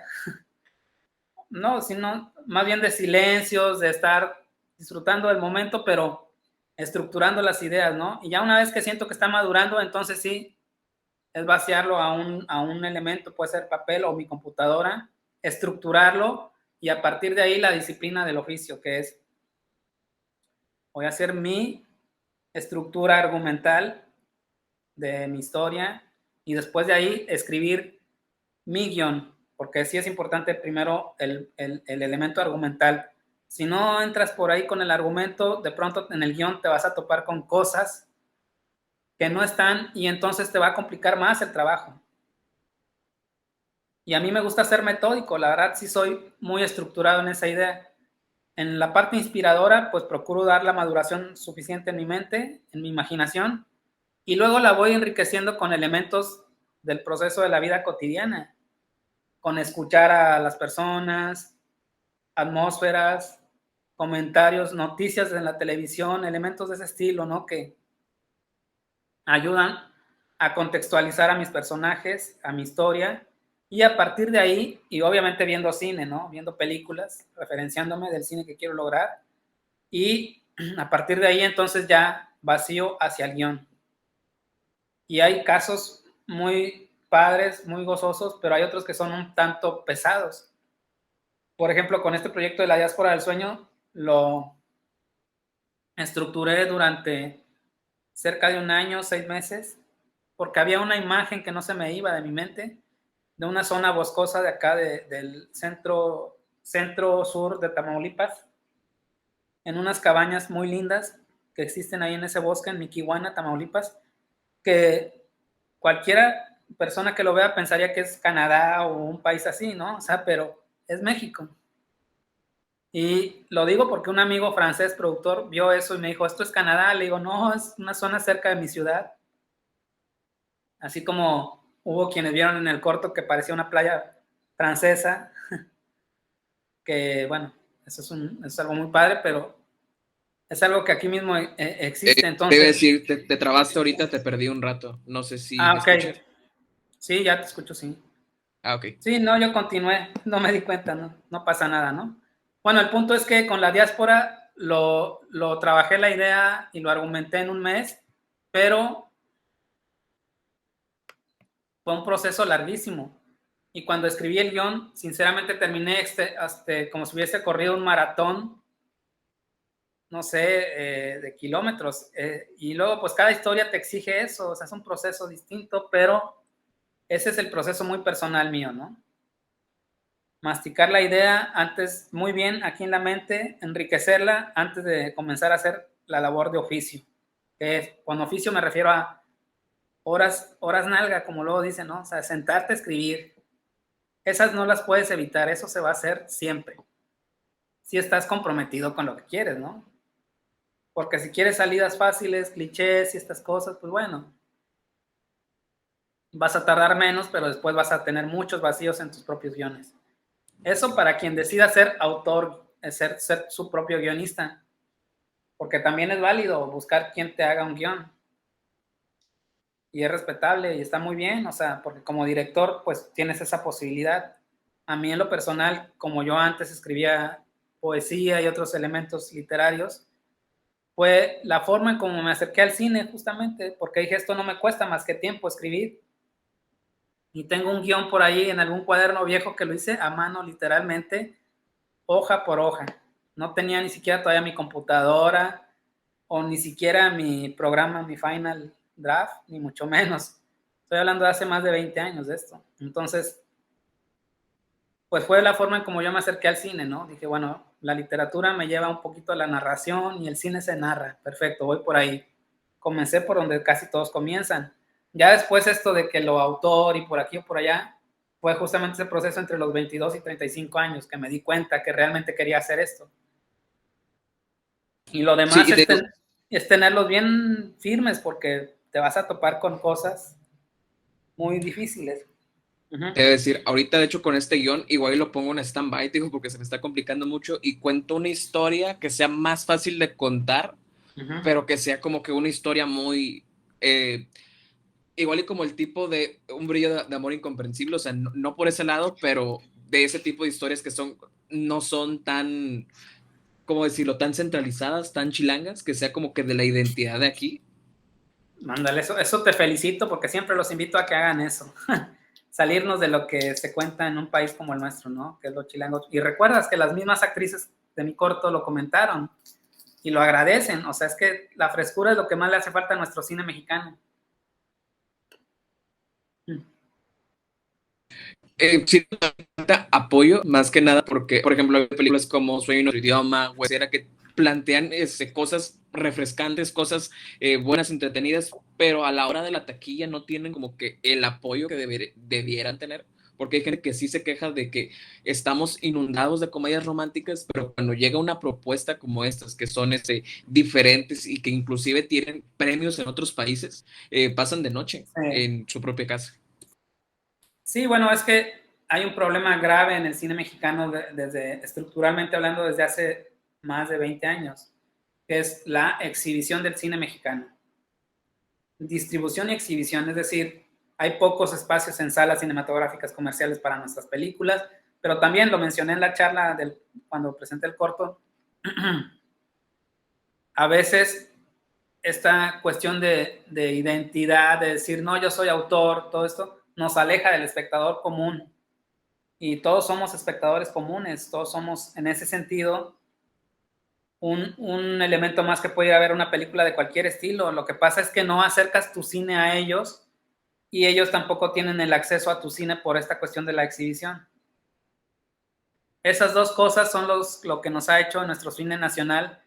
Speaker 2: No, sino más bien de silencios, de estar disfrutando del momento, pero estructurando las ideas, ¿no? Y ya una vez que siento que está madurando, entonces sí, es vaciarlo a un elemento, puede ser papel o mi computadora, estructurarlo y a partir de ahí la disciplina del oficio, que es, voy a hacer mi estructura argumental de mi historia y después de ahí escribir mi guión, porque sí es importante primero el elemento argumental. Si no entras por ahí con el argumento, de pronto en el guión te vas a topar con cosas que no están y entonces te va a complicar más el trabajo. Y a mí me gusta ser metódico, la verdad sí soy muy estructurado en esa idea. En la parte inspiradora, pues procuro dar la maduración suficiente en mi mente, en mi imaginación, y luego la voy enriqueciendo con elementos del proceso de la vida cotidiana, con escuchar a las personas, atmósferas, comentarios, noticias en la televisión, elementos de ese estilo, ¿no? Que ayudan a contextualizar a mis personajes, a mi historia, y a partir de ahí, y obviamente viendo cine, ¿no? Viendo películas, referenciándome del cine que quiero lograr, y a partir de ahí entonces ya vacío hacia el guión. Y hay casos muy padres, muy gozosos, pero hay otros que son un tanto pesados. Por ejemplo, con este proyecto de la diáspora del sueño, lo estructuré durante cerca de un año, 6 meses, porque había una imagen que no se me iba de mi mente, de una zona boscosa de acá, del centro sur de Tamaulipas, en unas cabañas muy lindas que existen ahí en ese bosque, en Miquihuana, Tamaulipas, que cualquiera persona que lo vea pensaría que es Canadá o un país así, ¿no? O sea, pero es México. Y lo digo porque un amigo francés productor vio eso y me dijo, ¿esto es Canadá? Le digo, no, es una zona cerca de mi ciudad. Así como hubo quienes vieron en el corto que parecía una playa francesa, que bueno, eso es algo muy padre, pero es algo que aquí mismo existe.
Speaker 1: Te iba a
Speaker 2: Entonces,
Speaker 1: decir, te trabaste ahorita, te perdí un rato. No sé si me
Speaker 2: ok,
Speaker 1: escuchas.
Speaker 2: sí, ya te escucho, sí.
Speaker 1: Ah, ok.
Speaker 2: Sí, no, yo continué, no me di cuenta, no pasa nada, ¿no? Bueno, el punto es que con la diáspora lo trabajé la idea y lo argumenté en un mes, pero fue un proceso larguísimo. Y cuando escribí el guión, sinceramente terminé como si hubiese corrido un maratón, no sé, de kilómetros. Y luego, pues cada historia te exige eso, o sea, es un proceso distinto, pero ese es el proceso muy personal mío, ¿no? Masticar la idea antes, muy bien, aquí en la mente, enriquecerla antes de comenzar a hacer la labor de oficio. Con oficio me refiero a horas nalga, como luego dicen, ¿no? O sea, sentarte a escribir. Esas no las puedes evitar, eso se va a hacer siempre. Si estás comprometido con lo que quieres, ¿no? Porque si quieres salidas fáciles, clichés y estas cosas, pues bueno, vas a tardar menos, pero después vas a tener muchos vacíos en tus propios guiones. Eso para quien decida ser autor, ser su propio guionista, porque también es válido buscar quien te haga un guión. Y es respetable y está muy bien, o sea, porque como director, pues tienes esa posibilidad. A mí en lo personal, como yo antes escribía poesía y otros elementos literarios, fue la forma en cómo me acerqué al cine justamente, porque dije, esto no me cuesta más que tiempo escribir. Y tengo un guión por ahí en algún cuaderno viejo que lo hice a mano literalmente, hoja por hoja. No tenía ni siquiera todavía mi computadora o ni siquiera mi programa, mi Final Draft, ni mucho menos. Estoy hablando de hace más de 20 años de esto. Entonces, pues fue la forma en como yo me acerqué al cine, ¿no? Dije, bueno, la literatura me lleva un poquito a la narración y el cine se narra, perfecto, voy por ahí. Comencé por donde casi todos comienzan. Ya después esto de que lo autor y por aquí o por allá, fue justamente ese proceso entre los 22 y 35 años que me di cuenta que realmente quería hacer esto. Y lo
Speaker 1: Sí,
Speaker 2: demás
Speaker 1: y te digo,
Speaker 2: es tenerlos bien firmes porque te vas a topar con cosas muy difíciles.
Speaker 1: te voy a decir, ahorita de hecho con este guión igual lo pongo en stand-by, te digo, porque se me está complicando mucho y cuento una historia que sea más fácil de contar, pero que sea como que una historia muy... igual y como el tipo de un brillo de amor incomprensible, o sea, no, no por ese lado, pero de ese tipo de historias que son, no son tan, ¿cómo decirlo?, tan centralizadas, tan chilangas, que sea como que de la identidad de aquí.
Speaker 2: Mándale, eso te felicito porque siempre los invito a que hagan eso. Salirnos de lo que se cuenta en un país como el nuestro, ¿no? Que es lo chilango. Y recuerdas que las mismas actrices de mi corto lo comentaron y lo agradecen. O sea, es que la frescura es lo que más le hace falta a nuestro cine mexicano.
Speaker 1: Sí, apoyo más que nada porque, por ejemplo, hay películas como Sueño en otro idioma, o etcétera, que plantean cosas refrescantes, cosas buenas, entretenidas, pero a la hora de la taquilla no tienen como que el apoyo que debieran tener, porque hay gente que sí se queja de que estamos inundados de comedias románticas, pero cuando llega una propuesta como estas, que son diferentes y que inclusive tienen premios en otros países, pasan de noche
Speaker 2: Sí.
Speaker 1: en su propia casa.
Speaker 2: Sí, bueno, es que hay un problema grave en el cine mexicano desde estructuralmente hablando desde hace más de 20 años, que es la exhibición del cine mexicano. Distribución y exhibición, es decir, hay pocos espacios en salas cinematográficas comerciales para nuestras películas, pero también lo mencioné en la charla cuando presenté el corto, a veces esta cuestión de identidad, de decir, no, yo soy autor, todo esto, nos aleja del espectador común. Y todos somos espectadores comunes, todos somos en ese sentido un elemento más que puede ir a ver una película de cualquier estilo. Lo que pasa es que no acercas tu cine a ellos y ellos tampoco tienen el acceso a tu cine por esta cuestión de la exhibición. Esas dos cosas son lo que nos ha hecho en nuestro cine nacional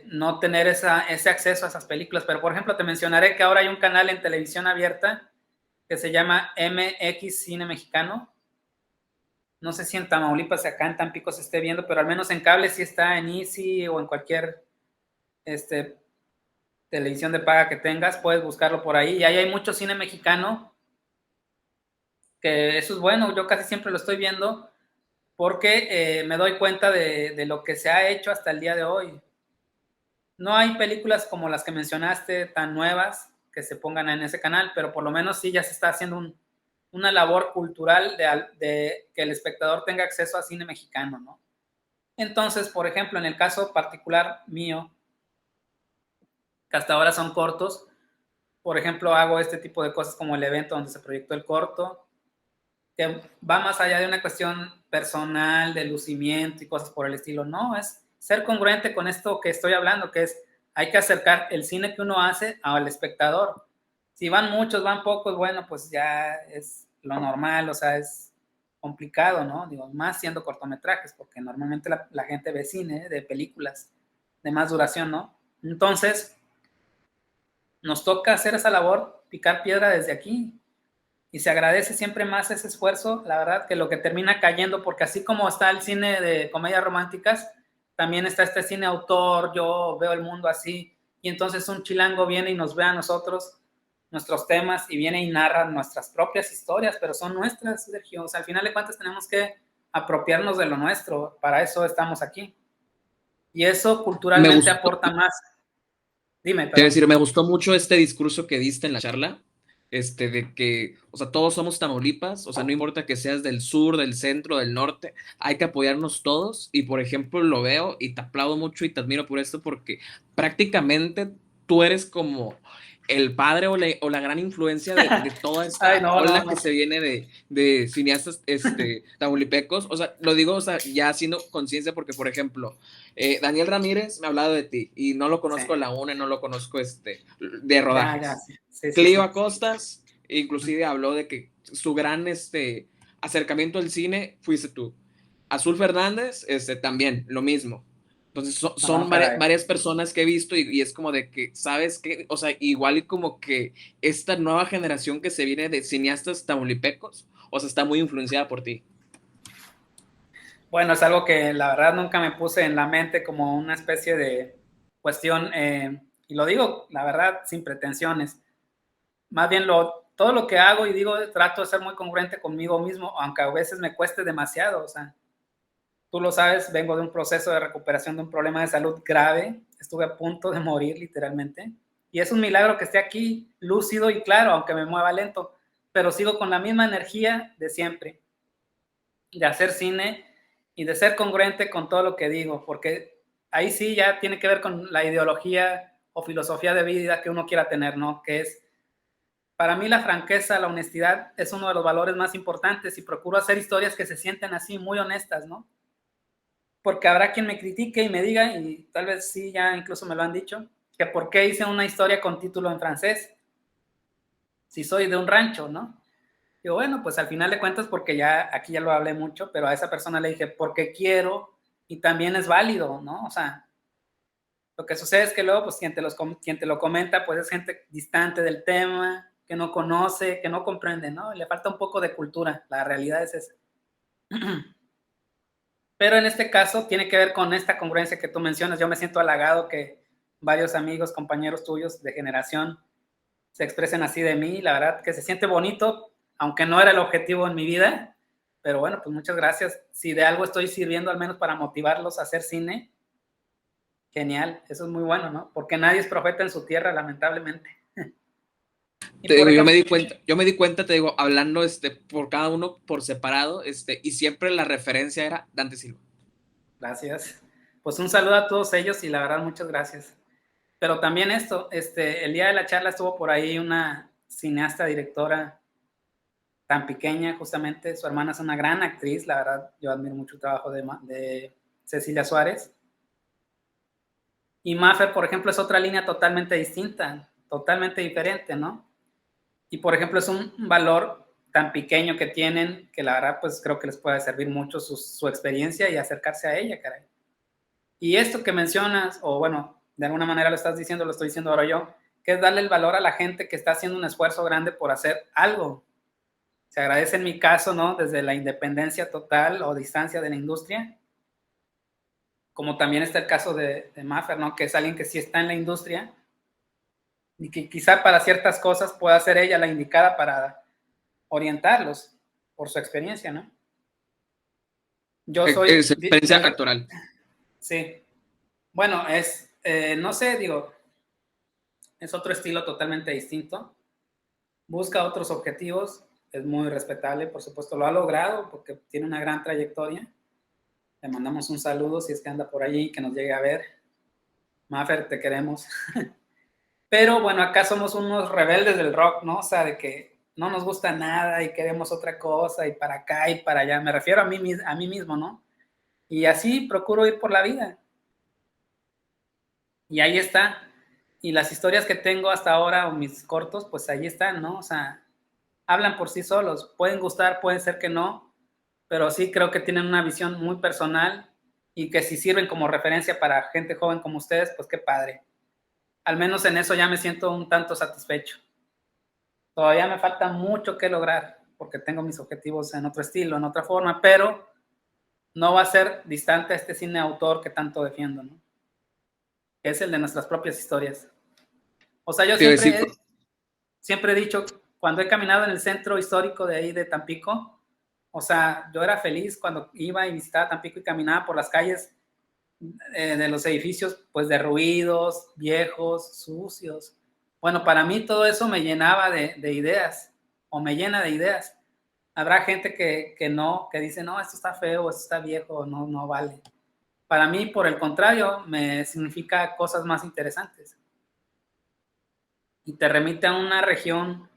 Speaker 2: no tener ese acceso a esas películas. Pero, por ejemplo, te mencionaré que ahora hay un canal en televisión abierta que se llama MX Cine Mexicano. No sé si en Tamaulipas, acá en Tampico se esté viendo, pero al menos en cable sí está en Easy o en cualquier televisión de paga que tengas, puedes buscarlo por ahí. Y ahí hay mucho cine mexicano, que eso es bueno, yo casi siempre lo estoy viendo, porque me doy cuenta de lo que se ha hecho hasta el día de hoy. No hay películas como las que mencionaste tan nuevas que se pongan en ese canal, pero por lo menos sí ya se está haciendo una labor cultural de que el espectador tenga acceso a cine mexicano, ¿no? Entonces, por ejemplo, en el caso particular mío, que hasta ahora son cortos, por ejemplo, hago este tipo de cosas como el evento donde se proyectó el corto, que va más allá de una cuestión personal, de lucimiento y cosas por el estilo. No, es ser congruente con esto que estoy hablando, que es, hay que acercar el cine que uno hace al espectador. Si van muchos, van pocos, bueno, pues ya es lo normal, o sea, es complicado, ¿no? Digo, más siendo cortometrajes, porque normalmente la gente ve cine de películas de más duración, ¿no? Entonces, nos toca hacer esa labor, picar piedra desde aquí, y se agradece siempre más ese esfuerzo, la verdad, que lo que termina cayendo, porque así como está el cine de comedias románticas, también está este cine autor, yo veo el mundo así, y entonces un chilango viene y nos ve a nosotros, nuestros temas, y viene y narra nuestras propias historias, pero son nuestras, Sergio. O sea, al final de cuentas tenemos que apropiarnos de lo nuestro, para eso estamos aquí. Y eso
Speaker 1: Me
Speaker 2: culturalmente
Speaker 1: gustó.
Speaker 2: aporta más. Dime,
Speaker 1: Te voy a
Speaker 2: perdón.
Speaker 1: decir, me gustó mucho este discurso que diste en la charla, de que, o sea, todos somos Tamaulipas, o sea, no importa que seas del sur, del centro, del norte, hay que apoyarnos todos y, por ejemplo, lo veo y te aplaudo mucho y te admiro por esto porque prácticamente tú eres como el padre o la gran influencia de toda
Speaker 2: Ay,
Speaker 1: esta
Speaker 2: no, no,
Speaker 1: ola
Speaker 2: no.
Speaker 1: que se viene de cineastas tamaulipecos, o sea, lo digo, o sea, ya haciendo conciencia porque, por ejemplo, Daniel Ramírez me ha hablado de ti y no lo
Speaker 2: Sí.
Speaker 1: conozco de la UNE, no lo conozco de
Speaker 2: Ya,
Speaker 1: rodajes.
Speaker 2: sí, sí, sí,
Speaker 1: Clio
Speaker 2: sí.
Speaker 1: Acostas inclusive habló de que su gran acercamiento al cine fuiste tú. Azul Fernández, también, lo mismo. Entonces, son varias personas que he visto y es como de que, ¿sabes qué? O sea, igual y como que esta nueva generación que se viene de cineastas tamaulipecos, o sea, está muy influenciada por ti.
Speaker 2: Bueno, es algo que la verdad nunca me puse en la mente como una especie de cuestión, y lo digo, la verdad, sin pretensiones. Más bien todo lo que hago y digo, trato de ser muy congruente conmigo mismo, aunque a veces me cueste demasiado. O sea, tú lo sabes, vengo de un proceso de recuperación de un problema de salud grave. Estuve a punto de morir, literalmente. Y es un milagro que esté aquí lúcido y claro, aunque me mueva lento, pero sigo con la misma energía de siempre, de hacer cine y de ser congruente con todo lo que digo, porque ahí sí ya tiene que ver con la ideología o filosofía de vida que uno quiera tener, ¿no? Que es, para mí la franqueza, la honestidad es uno de los valores más importantes y procuro hacer historias que se sienten así, muy honestas, ¿no? Porque habrá quien me critique y me diga, y tal vez sí, ya incluso me lo han dicho, que por qué hice una historia con título en francés, si soy de un rancho, ¿no? Digo, bueno, pues al final de cuentas, porque ya aquí ya lo hablé mucho, pero a esa persona le dije, porque quiero, y también es válido, ¿no? O sea, lo que sucede es que luego, pues quien te lo comenta, pues es gente distante del tema, que no conoce, que no comprende, ¿no? Le falta un poco de cultura, la realidad es esa. Pero en este caso tiene que ver con esta congruencia que tú mencionas. Yo me siento halagado que varios amigos, compañeros tuyos de generación se expresen así de mí. La verdad que se siente bonito, aunque no era el objetivo en mi vida. Pero bueno, pues muchas gracias. Si de algo estoy sirviendo, al menos para motivarlos a hacer cine, genial. Eso es muy bueno, ¿no? Porque nadie es profeta en su tierra, lamentablemente. Y
Speaker 1: Te
Speaker 2: por
Speaker 1: digo,
Speaker 2: ejemplo,
Speaker 1: yo me di cuenta, te digo, hablando por cada uno por separado, y siempre la referencia era Dante Silva.
Speaker 2: gracias. Pues un saludo a todos ellos y la verdad, muchas gracias. Pero también esto, el día de la charla estuvo por ahí una cineasta, directora tan pequeña, justamente, su hermana es una gran actriz, la verdad, yo admiro mucho el trabajo de Cecilia Suárez. Y Maffer, por ejemplo, es otra línea totalmente distinta, totalmente diferente, ¿no? Y, por ejemplo, es un valor tan pequeño que tienen, que la verdad, pues creo que les puede servir mucho su experiencia y acercarse a ella, caray. Y esto que mencionas, o bueno, de alguna manera lo estás diciendo, lo estoy diciendo ahora yo, que es darle el valor a la gente que está haciendo un esfuerzo grande por hacer algo. Se agradece en mi caso, ¿no? Desde la independencia total o distancia de la industria, como también está el caso de Maffer, ¿no? Que es alguien que sí está en la industria y que quizá para ciertas cosas pueda ser ella la indicada para orientarlos por su experiencia, ¿no? Yo soy...
Speaker 1: Es experiencia actoral.
Speaker 2: Sí. Bueno, no sé, digo, es otro estilo totalmente distinto. Busca otros objetivos, es muy respetable, por supuesto, lo ha logrado porque tiene una gran trayectoria. Le mandamos un saludo si es que anda por allí, que nos llegue a ver. Maffer, te queremos. Pero bueno, acá somos unos rebeldes del rock, ¿no? O sea, de que no nos gusta nada y queremos otra cosa y para acá y para allá. Me refiero a mí mismo, ¿no? Y así procuro ir por la vida. Y ahí está. Y las historias que tengo hasta ahora, o mis cortos, pues ahí están, ¿no? O sea, hablan por sí solos. Pueden gustar, pueden ser que no, pero sí creo que tienen una visión muy personal y que si sirven como referencia para gente joven como ustedes, pues qué padre. Al menos en eso ya me siento un tanto satisfecho. Todavía me falta mucho que lograr porque tengo mis objetivos en otro estilo, en otra forma, pero no va a ser distante a este cine autor que tanto defiendo, ¿no? Que es el de nuestras propias historias. O sea, yo siempre he dicho, cuando he caminado en el centro histórico de ahí de Tampico, o sea, yo era feliz cuando iba y visitaba Tampico y caminaba por las calles de los edificios, pues derruidos, viejos, sucios. Bueno, para mí todo eso me llenaba de ideas, o me llena de ideas. Habrá gente que no, que dice, no, esto está feo, esto está viejo, no, no vale. Para mí, por el contrario, me significa cosas más interesantes. Y te remite a una región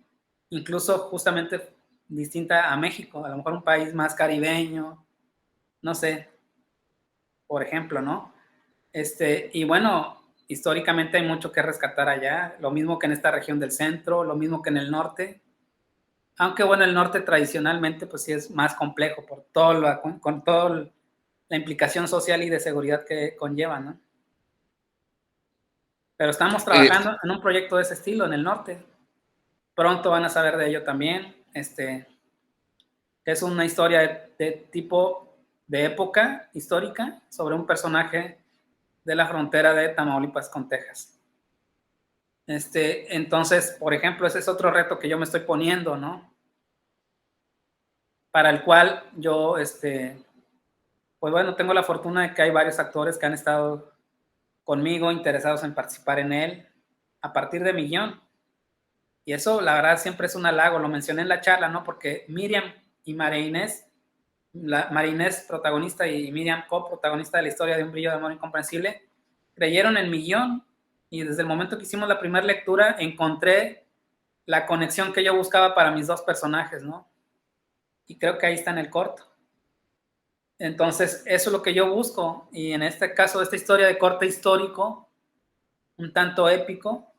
Speaker 2: incluso justamente distinta a México, a lo mejor un país más caribeño, no sé, por ejemplo, ¿no? Y bueno, históricamente hay mucho que rescatar allá, lo mismo que en esta región del centro, lo mismo que en el norte. Aunque bueno, el norte tradicionalmente pues sí es más complejo por todo con toda la implicación social y de seguridad que conlleva, ¿no? Pero estamos
Speaker 1: Eh,
Speaker 2: trabajando en un proyecto de ese estilo en el norte. Pronto van a saber de ello también. Que es una historia de tipo de época histórica sobre un personaje de la frontera de Tamaulipas con Texas. Entonces, por ejemplo, ese es otro reto que yo me estoy poniendo, ¿no? Para el cual yo, pues bueno, tengo la fortuna de que hay varios actores que han estado conmigo interesados en participar en él a partir de mi guión. Y eso, la verdad, siempre es un halago. Lo mencioné en la charla, ¿no? Porque Miriam y María Inés, María Inés protagonista y Miriam coprotagonista de la historia de Un brillo de amor incomprensible, creyeron en mi guión. Y desde el momento que hicimos la primera lectura, encontré la conexión que yo buscaba para mis dos personajes, ¿no? Y creo que ahí está en el corto. Entonces, eso es lo que yo busco. Y en este caso, esta historia de corte histórico, un tanto épico,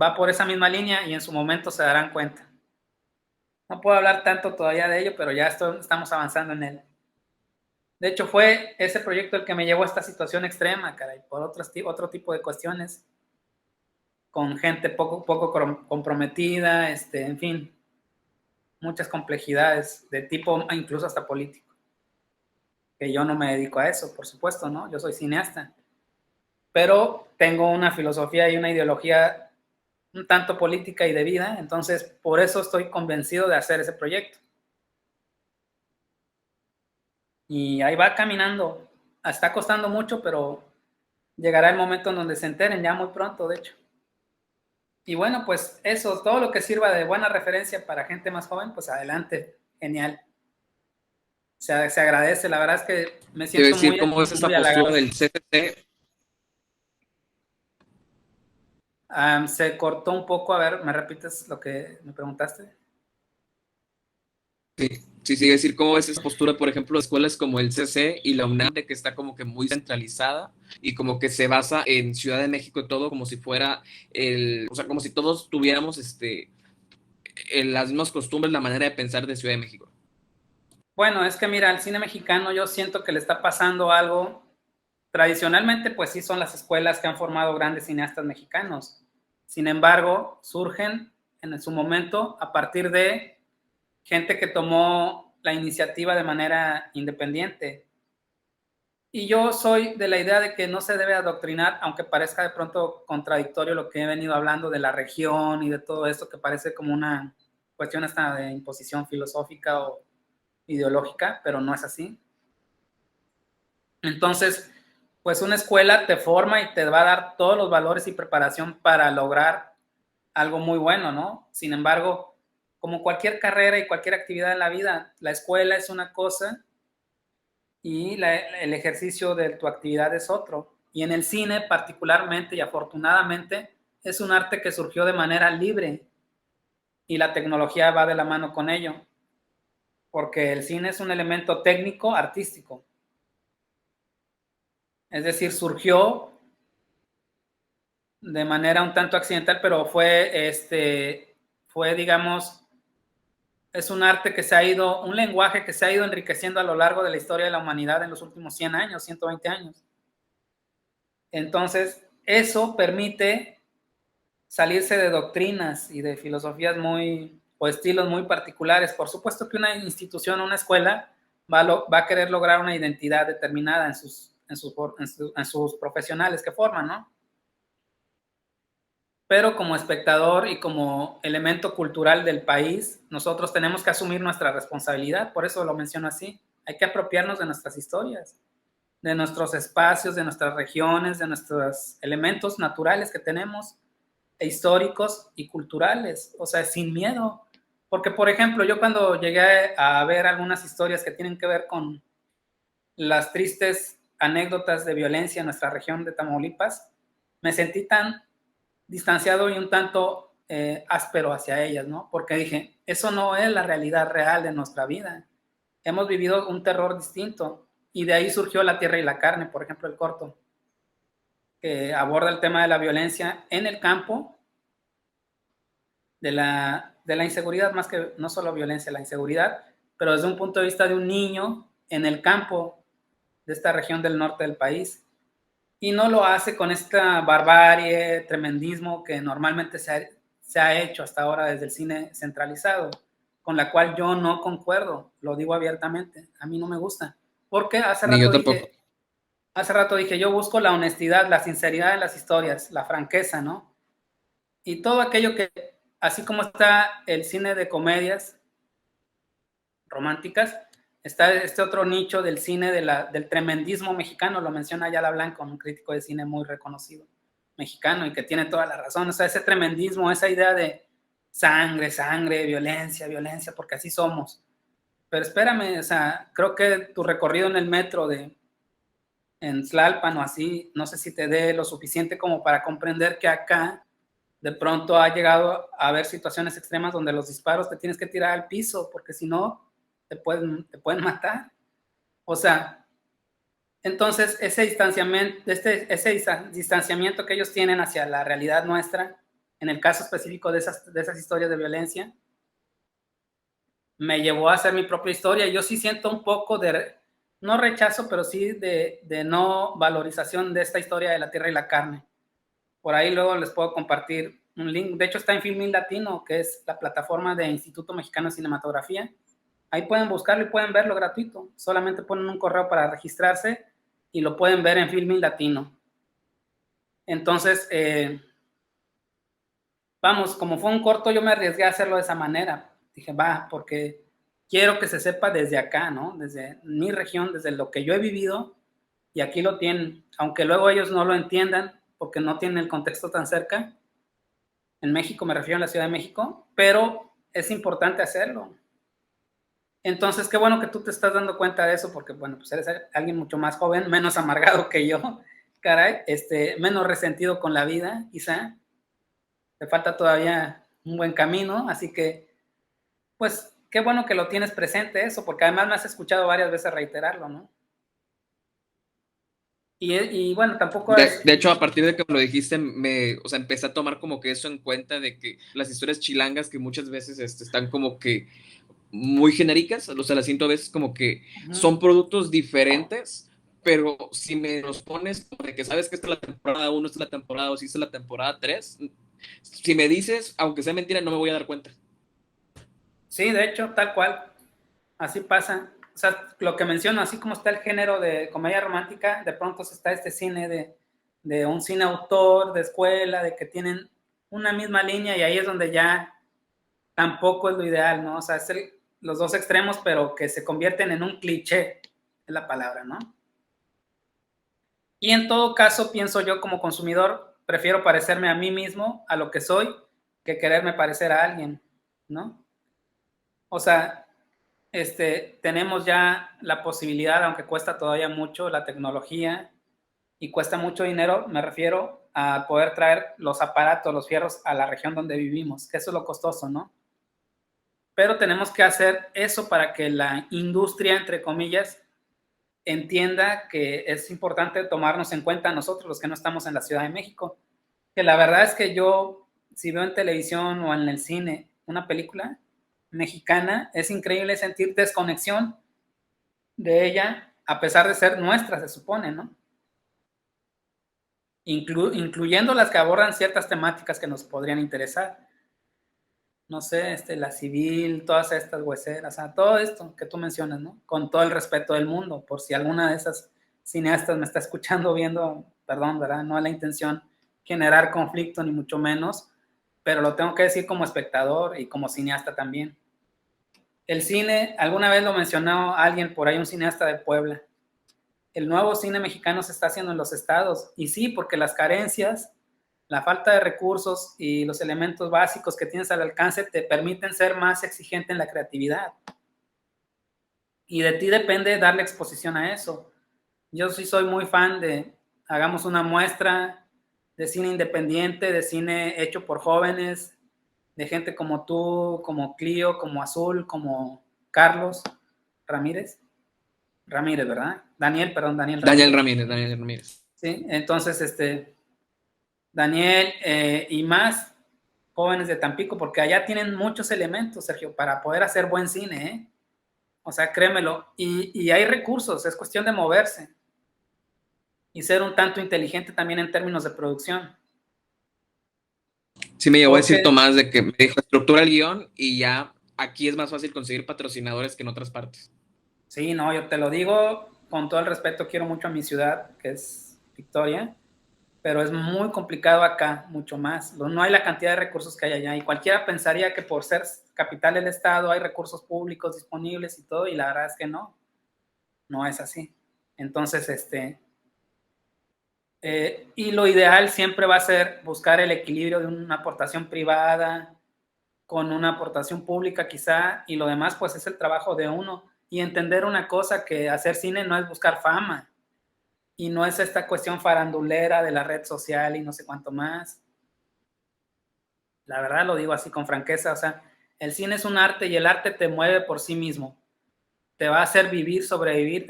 Speaker 2: va por esa misma línea y en su momento se darán cuenta. No puedo hablar tanto todavía de ello, pero ya estamos avanzando en él. De hecho, fue ese proyecto el que me llevó a esta situación extrema, caray, por otro tipo de cuestiones, con gente poco comprometida, en fin, muchas complejidades de tipo incluso hasta político. Que yo no me dedico a eso, por supuesto, ¿no? Yo soy cineasta. Pero tengo una filosofía y una ideología un tanto política y de vida, entonces por eso estoy convencido de hacer ese proyecto. Y ahí va caminando. Está costando mucho, pero llegará el momento en donde se enteren ya muy pronto, de hecho. Y bueno, pues eso, todo lo que sirva de buena referencia para gente más joven, pues adelante, genial. Se agradece, la verdad es que me
Speaker 1: Te iba a
Speaker 2: siento
Speaker 1: decir cómo es esta
Speaker 2: muy
Speaker 1: postura
Speaker 2: halagado.
Speaker 1: del CCC.
Speaker 2: Se cortó un poco, a ver, ¿me repites lo que me preguntaste?
Speaker 1: Sí, sí, sí, decir cómo es esa postura, por ejemplo, de escuelas como el CC y la UNAM, de que está como que muy centralizada y como que se basa en Ciudad de México y todo como si fuera o sea, como si todos tuviéramos en las mismas costumbres, la manera de pensar de Ciudad de México.
Speaker 2: Bueno, es que mira, al cine mexicano yo siento que le está pasando algo. Tradicionalmente, pues sí son las escuelas que han formado grandes cineastas mexicanos. Sin embargo, surgen en su momento a partir de gente que tomó la iniciativa de manera independiente. Y yo soy de la idea de que no se debe adoctrinar, aunque parezca de pronto contradictorio lo que he venido hablando de la región y de todo esto, que parece como una cuestión hasta de imposición filosófica o ideológica, pero no es así. Entonces, pues una escuela te forma y te va a dar todos los valores y preparación para lograr algo muy bueno, ¿no? Sin embargo, como cualquier carrera y cualquier actividad en la vida, la escuela es una cosa y el ejercicio de tu actividad es otro. Y en el cine particularmente y afortunadamente es un arte que surgió de manera libre y la tecnología va de la mano con ello, porque el cine es un elemento técnico artístico. Es decir, surgió de manera un tanto accidental, pero fue, digamos, es un arte que se ha ido, un lenguaje que se ha ido enriqueciendo a lo largo de la historia de la humanidad en los últimos 100 años, 120 años. Entonces, eso permite salirse de doctrinas y de filosofías o estilos muy particulares. Por supuesto que una institución, una escuela, va a querer lograr una identidad determinada en sus profesionales que forman, ¿no? Pero como espectador y como elemento cultural del país, nosotros tenemos que asumir nuestra responsabilidad, por eso lo menciono así. Hay que apropiarnos de nuestras historias, de nuestros espacios, de nuestras regiones, de nuestros elementos naturales que tenemos, e históricos y culturales, o sea, sin miedo. Porque, por ejemplo, yo cuando llegué a ver algunas historias que tienen que ver con las tristes anécdotas de violencia en nuestra región de Tamaulipas, me sentí tan distanciado y un tanto áspero hacia ellas, ¿no? Porque dije, eso no es la realidad real de nuestra vida. Hemos vivido un terror distinto y de ahí surgió La tierra y la carne, por ejemplo, el corto, que aborda el tema de la violencia en el campo de la inseguridad, más que no solo violencia, la inseguridad, pero desde un punto de vista de un niño en el campo de esta región del norte del país. Y no lo hace con esta barbarie, tremendismo que normalmente se ha hecho hasta ahora desde el cine centralizado, con la cual yo no concuerdo, lo digo abiertamente, a mí no me gusta. Porque
Speaker 1: Ni yo tampoco.
Speaker 2: hace rato dije, yo busco la honestidad, la sinceridad en las historias, la franqueza, ¿no? Y todo aquello que, así como está el cine de comedias románticas, está este otro nicho del cine del tremendismo mexicano, lo menciona Ayala Blanco, un crítico de cine muy reconocido mexicano y que tiene toda la razón. O sea, ese tremendismo, esa idea de sangre, sangre, violencia, violencia, porque así somos. Pero espérame, o sea, creo que tu recorrido en el metro en Tlalpan o así, no sé si te dé lo suficiente como para comprender que acá de pronto ha llegado a haber situaciones extremas donde los disparos te tienes que tirar al piso, porque si no, te pueden matar. O sea, entonces ese distanciamiento que ellos tienen hacia la realidad nuestra, en el caso específico de esas historias de violencia, me llevó a hacer mi propia historia. Yo sí siento un poco de, no rechazo, pero sí de no valorización de esta historia de la tierra y la carne. Por ahí luego les puedo compartir un link. De hecho, está en Filmin Latino, que es la plataforma de Instituto Mexicano de Cinematografía. Ahí pueden buscarlo y pueden verlo gratuito. Solamente ponen un correo para registrarse y lo pueden ver en Filmin Latino. Entonces, vamos, como fue un corto, yo me arriesgué a hacerlo de esa manera. Dije, va, porque quiero que se sepa desde acá, ¿no? Desde mi región, desde lo que yo he vivido, y aquí lo tienen. Aunque luego ellos no lo entiendan, porque no tienen el contexto tan cerca. En México, me refiero a la Ciudad de México, pero es importante hacerlo. Entonces, qué bueno que tú te estás dando cuenta de eso, porque, bueno, pues eres alguien mucho más joven, menos amargado que yo, caray, menos resentido con la vida, quizá. Te falta todavía un buen camino, así que, pues, qué bueno que lo tienes presente eso, porque además me has escuchado varias veces reiterarlo, ¿no? Y bueno, tampoco es...
Speaker 1: De hecho, a partir de que me lo dijiste, o sea, empecé a tomar como que eso en cuenta de que las historias chilangas que muchas veces están como que muy genéricas, o sea, las siento a veces como que son productos diferentes, pero si me los pones como de que sabes que esta es la temporada 1, esta es la temporada 2 y esta es la temporada 3, si me dices, aunque sea mentira, no me voy a dar cuenta.
Speaker 2: Sí, de hecho, tal cual, así pasa. O sea, lo que menciono, así como está el género de comedia romántica, de pronto está este cine de un cine autor, de escuela, de que tienen una misma línea y ahí es donde ya tampoco es lo ideal, ¿no? O sea, es los dos extremos, pero que se convierten en un cliché, es la palabra, ¿no? Y en todo caso, pienso yo como consumidor, prefiero parecerme a mí mismo, a lo que soy, que quererme parecer a alguien, ¿no? O sea, tenemos ya la posibilidad, aunque cuesta todavía mucho la tecnología y cuesta mucho dinero, me refiero a poder traer los aparatos, los fierros a la región donde vivimos, que eso es lo costoso, ¿no? Pero tenemos que hacer eso para que la industria, entre comillas, entienda que es importante tomarnos en cuenta nosotros, los que no estamos en la Ciudad de México. Que la verdad es que yo, si veo en televisión o en el cine una película mexicana, es increíble sentir desconexión de ella, a pesar de ser nuestra, se supone, ¿no? Incluyendo las que abordan ciertas temáticas que nos podrían interesar. No sé, la civil, todas estas hueseras, o sea, todo esto que tú mencionas, ¿no? Con todo el respeto del mundo, por si alguna de esas cineastas me está escuchando, viendo, perdón, ¿verdad? No es la intención generar conflicto, ni mucho menos, pero lo tengo que decir como espectador y como cineasta también. El cine, alguna vez lo mencionó alguien por ahí, un cineasta de Puebla, el nuevo cine mexicano se está haciendo en los estados, y sí, porque las carencias, la falta de recursos y los elementos básicos que tienes al alcance te permiten ser más exigente en la creatividad. Y de ti depende darle exposición a eso. Yo sí soy muy fan de, hagamos una muestra de cine independiente, de cine hecho por jóvenes, de gente como tú, como Clio, como Azul, como Carlos Ramírez. Ramírez, ¿verdad? Daniel, perdón, Daniel
Speaker 1: Daniel
Speaker 2: Ramírez.
Speaker 1: Ramírez, Daniel Ramírez.
Speaker 2: Sí, entonces, Daniel y más jóvenes de Tampico, porque allá tienen muchos elementos, Sergio, para poder hacer buen cine, ¿eh? O sea, créemelo. Y hay recursos, es cuestión de moverse. Y ser un tanto inteligente también en términos de producción.
Speaker 1: Sí me llegó a decir
Speaker 2: Porque,
Speaker 1: Tomás de que me dijo estructura el guión y ya aquí es más fácil conseguir patrocinadores que en otras partes.
Speaker 2: sí, no, yo te lo digo con todo el respeto, quiero mucho a mi ciudad, que es Victoria, pero es muy complicado acá, mucho más. No hay la cantidad de recursos que hay allá. Y cualquiera pensaría que por ser capital del estado hay recursos públicos disponibles y todo, y la verdad es que no, no es así. Entonces, y lo ideal siempre va a ser buscar el equilibrio de una aportación privada con una aportación pública quizá, y lo demás pues es el trabajo de uno. Y entender una cosa, que hacer cine no es buscar fama, y no es esta cuestión farandulera de la red social y no sé cuánto más. La verdad lo digo así con franqueza, o sea, el cine es un arte y el arte te mueve por sí mismo. Te va a hacer vivir, sobrevivir,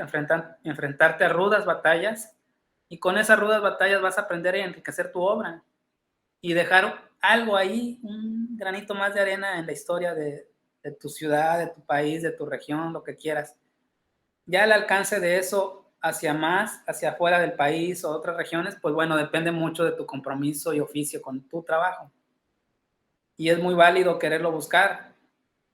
Speaker 2: enfrentarte a rudas batallas, y con esas rudas batallas vas a aprender a enriquecer tu obra y dejar algo ahí, un granito más de arena en la historia de tu ciudad, de tu país, de tu región, lo que quieras. Ya el alcance de eso hacia más, hacia afuera del país o otras regiones, pues bueno, depende mucho de tu compromiso y oficio con tu trabajo. Y es muy válido quererlo buscar.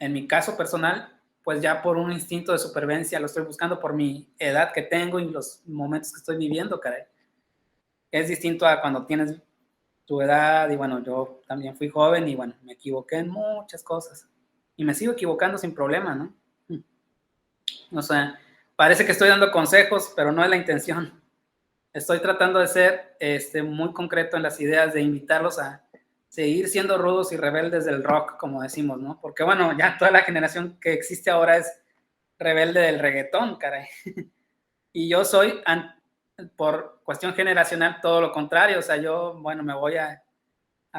Speaker 2: En mi caso personal, pues ya por un instinto de supervivencia lo estoy buscando por mi edad que tengo y los momentos que estoy viviendo, caray. Es distinto a cuando tienes tu edad, y bueno, yo también fui joven y bueno, me equivoqué en muchas cosas. Y me sigo equivocando sin problema, ¿no? O sea, parece que estoy dando consejos, pero no es la intención. Estoy tratando de ser muy concreto en las ideas, de invitarlos a seguir siendo rudos y rebeldes del rock, como decimos, ¿no? Porque bueno, ya toda la generación que existe ahora es rebelde del reggaetón, caray. Y yo soy, por cuestión generacional, todo lo contrario. O sea, yo, bueno, me voy a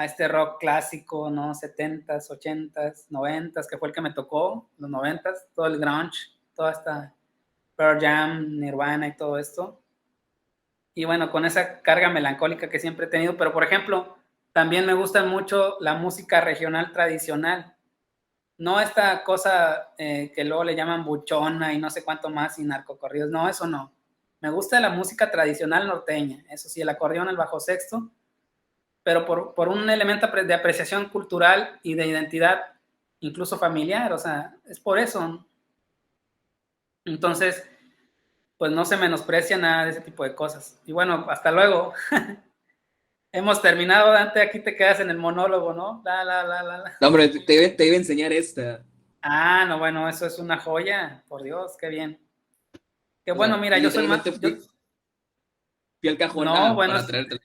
Speaker 2: este rock clásico, ¿no? 70s, 80s, 90s, que fue el que me tocó, los 90s, todo el grunge, toda esta Pearl Jam, Nirvana y todo esto. Y bueno, con esa carga melancólica que siempre he tenido, pero por ejemplo, también me gusta mucho la música regional tradicional. No esta cosa que luego le llaman buchona y no sé cuánto más y narcocorridos, no, eso no. Me gusta la música tradicional norteña, eso sí, el acordeón, el bajo sexto, pero por un elemento de apreciación cultural y de identidad, incluso familiar, o sea, es por eso. Entonces, pues no se menosprecia nada de ese tipo de cosas. Y bueno, hasta luego. Hemos terminado, Dante, aquí te quedas en el monólogo, ¿no? La.
Speaker 1: No, hombre, te iba a enseñar esta.
Speaker 2: Ah, no, bueno, eso es una joya, por Dios, qué bien. Qué
Speaker 1: O
Speaker 2: bueno,
Speaker 1: sea,
Speaker 2: mira, yo soy más...
Speaker 1: literalmente fui al cajón
Speaker 2: No, bueno,
Speaker 1: para traerte.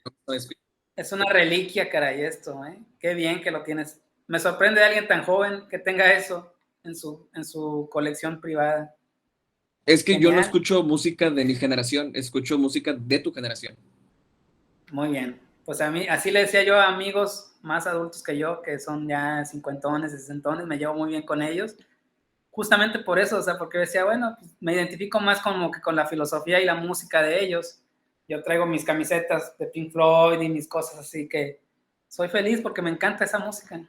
Speaker 2: es una reliquia, caray, esto, ¿eh? Qué bien que lo tienes. Me sorprende de alguien tan joven que tenga eso en su colección privada.
Speaker 1: Es que yo no
Speaker 2: Genial,
Speaker 1: escucho música de mi generación, escucho música de tu generación.
Speaker 2: muy bien. Pues a mí, así le decía yo a amigos más adultos que yo, que son ya cincuentones, sesentones, me llevo muy bien con ellos. Justamente por eso, o sea, porque decía, bueno, pues me identifico más como que con la filosofía y la música de ellos. Yo traigo mis camisetas de Pink Floyd y mis cosas así, que soy feliz porque me encanta esa música.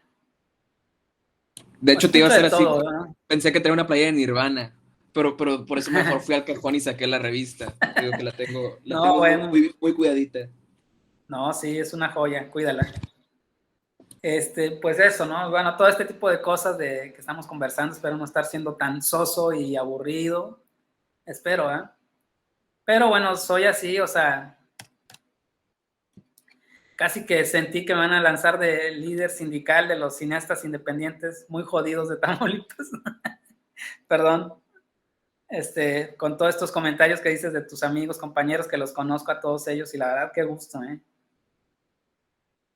Speaker 1: De hecho, te iba a
Speaker 2: Escucho de
Speaker 1: hacer así.
Speaker 2: todo, ¿no?
Speaker 1: Pensé que traía una playa de Nirvana, pero por eso mejor fui al cajón y saqué la revista. Digo que la
Speaker 2: No,
Speaker 1: tengo
Speaker 2: bueno,
Speaker 1: muy cuidadita.
Speaker 2: no, sí, es una joya, cuídala. Pues eso, ¿no? Bueno, todo este tipo de cosas de que estamos conversando, espero no estar siendo tan soso y aburrido. Espero, ¿eh? Pero bueno, soy así, o sea, casi que sentí que me van a lanzar de líder sindical de los cineastas independientes muy jodidos de Tamaulipas. Perdón. Con todos estos comentarios que dices de tus amigos, compañeros, que los conozco a todos ellos, y la verdad, qué gusto, ¿eh?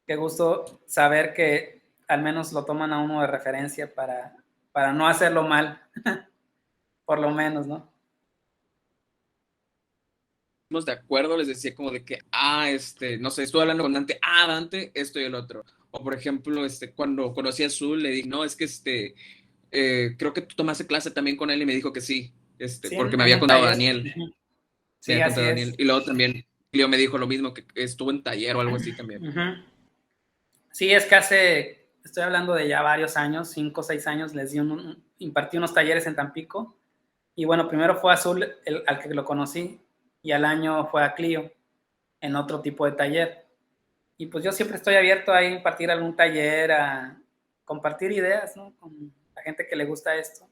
Speaker 2: Qué gusto saber que al menos lo toman a uno de referencia para no hacerlo mal, por lo menos, ¿no?
Speaker 1: De acuerdo, les decía como de que, no sé, estuve hablando con Dante, Dante, esto y el otro. O por ejemplo, cuando conocí a Azul, le dije, no, es que creo que tú tomaste clase también con él y me dijo que sí,
Speaker 2: Sí,
Speaker 1: porque me
Speaker 2: en
Speaker 1: había
Speaker 2: un
Speaker 1: contado
Speaker 2: taller.
Speaker 1: Daniel, me
Speaker 2: Sí,
Speaker 1: había
Speaker 2: así
Speaker 1: contado Daniel.
Speaker 2: es.
Speaker 1: Y luego también, Leo me dijo lo mismo, que estuvo en taller o algo así también.
Speaker 2: Sí, es que estoy hablando de ya varios años, 5 o 6 años, impartí unos talleres en Tampico. Y bueno, primero fue Azul al que lo conocí, y al año fue a Clio en otro tipo de taller. Y pues yo siempre estoy abierto a impartir algún taller, a compartir ideas, ¿no? Con la gente que le gusta esto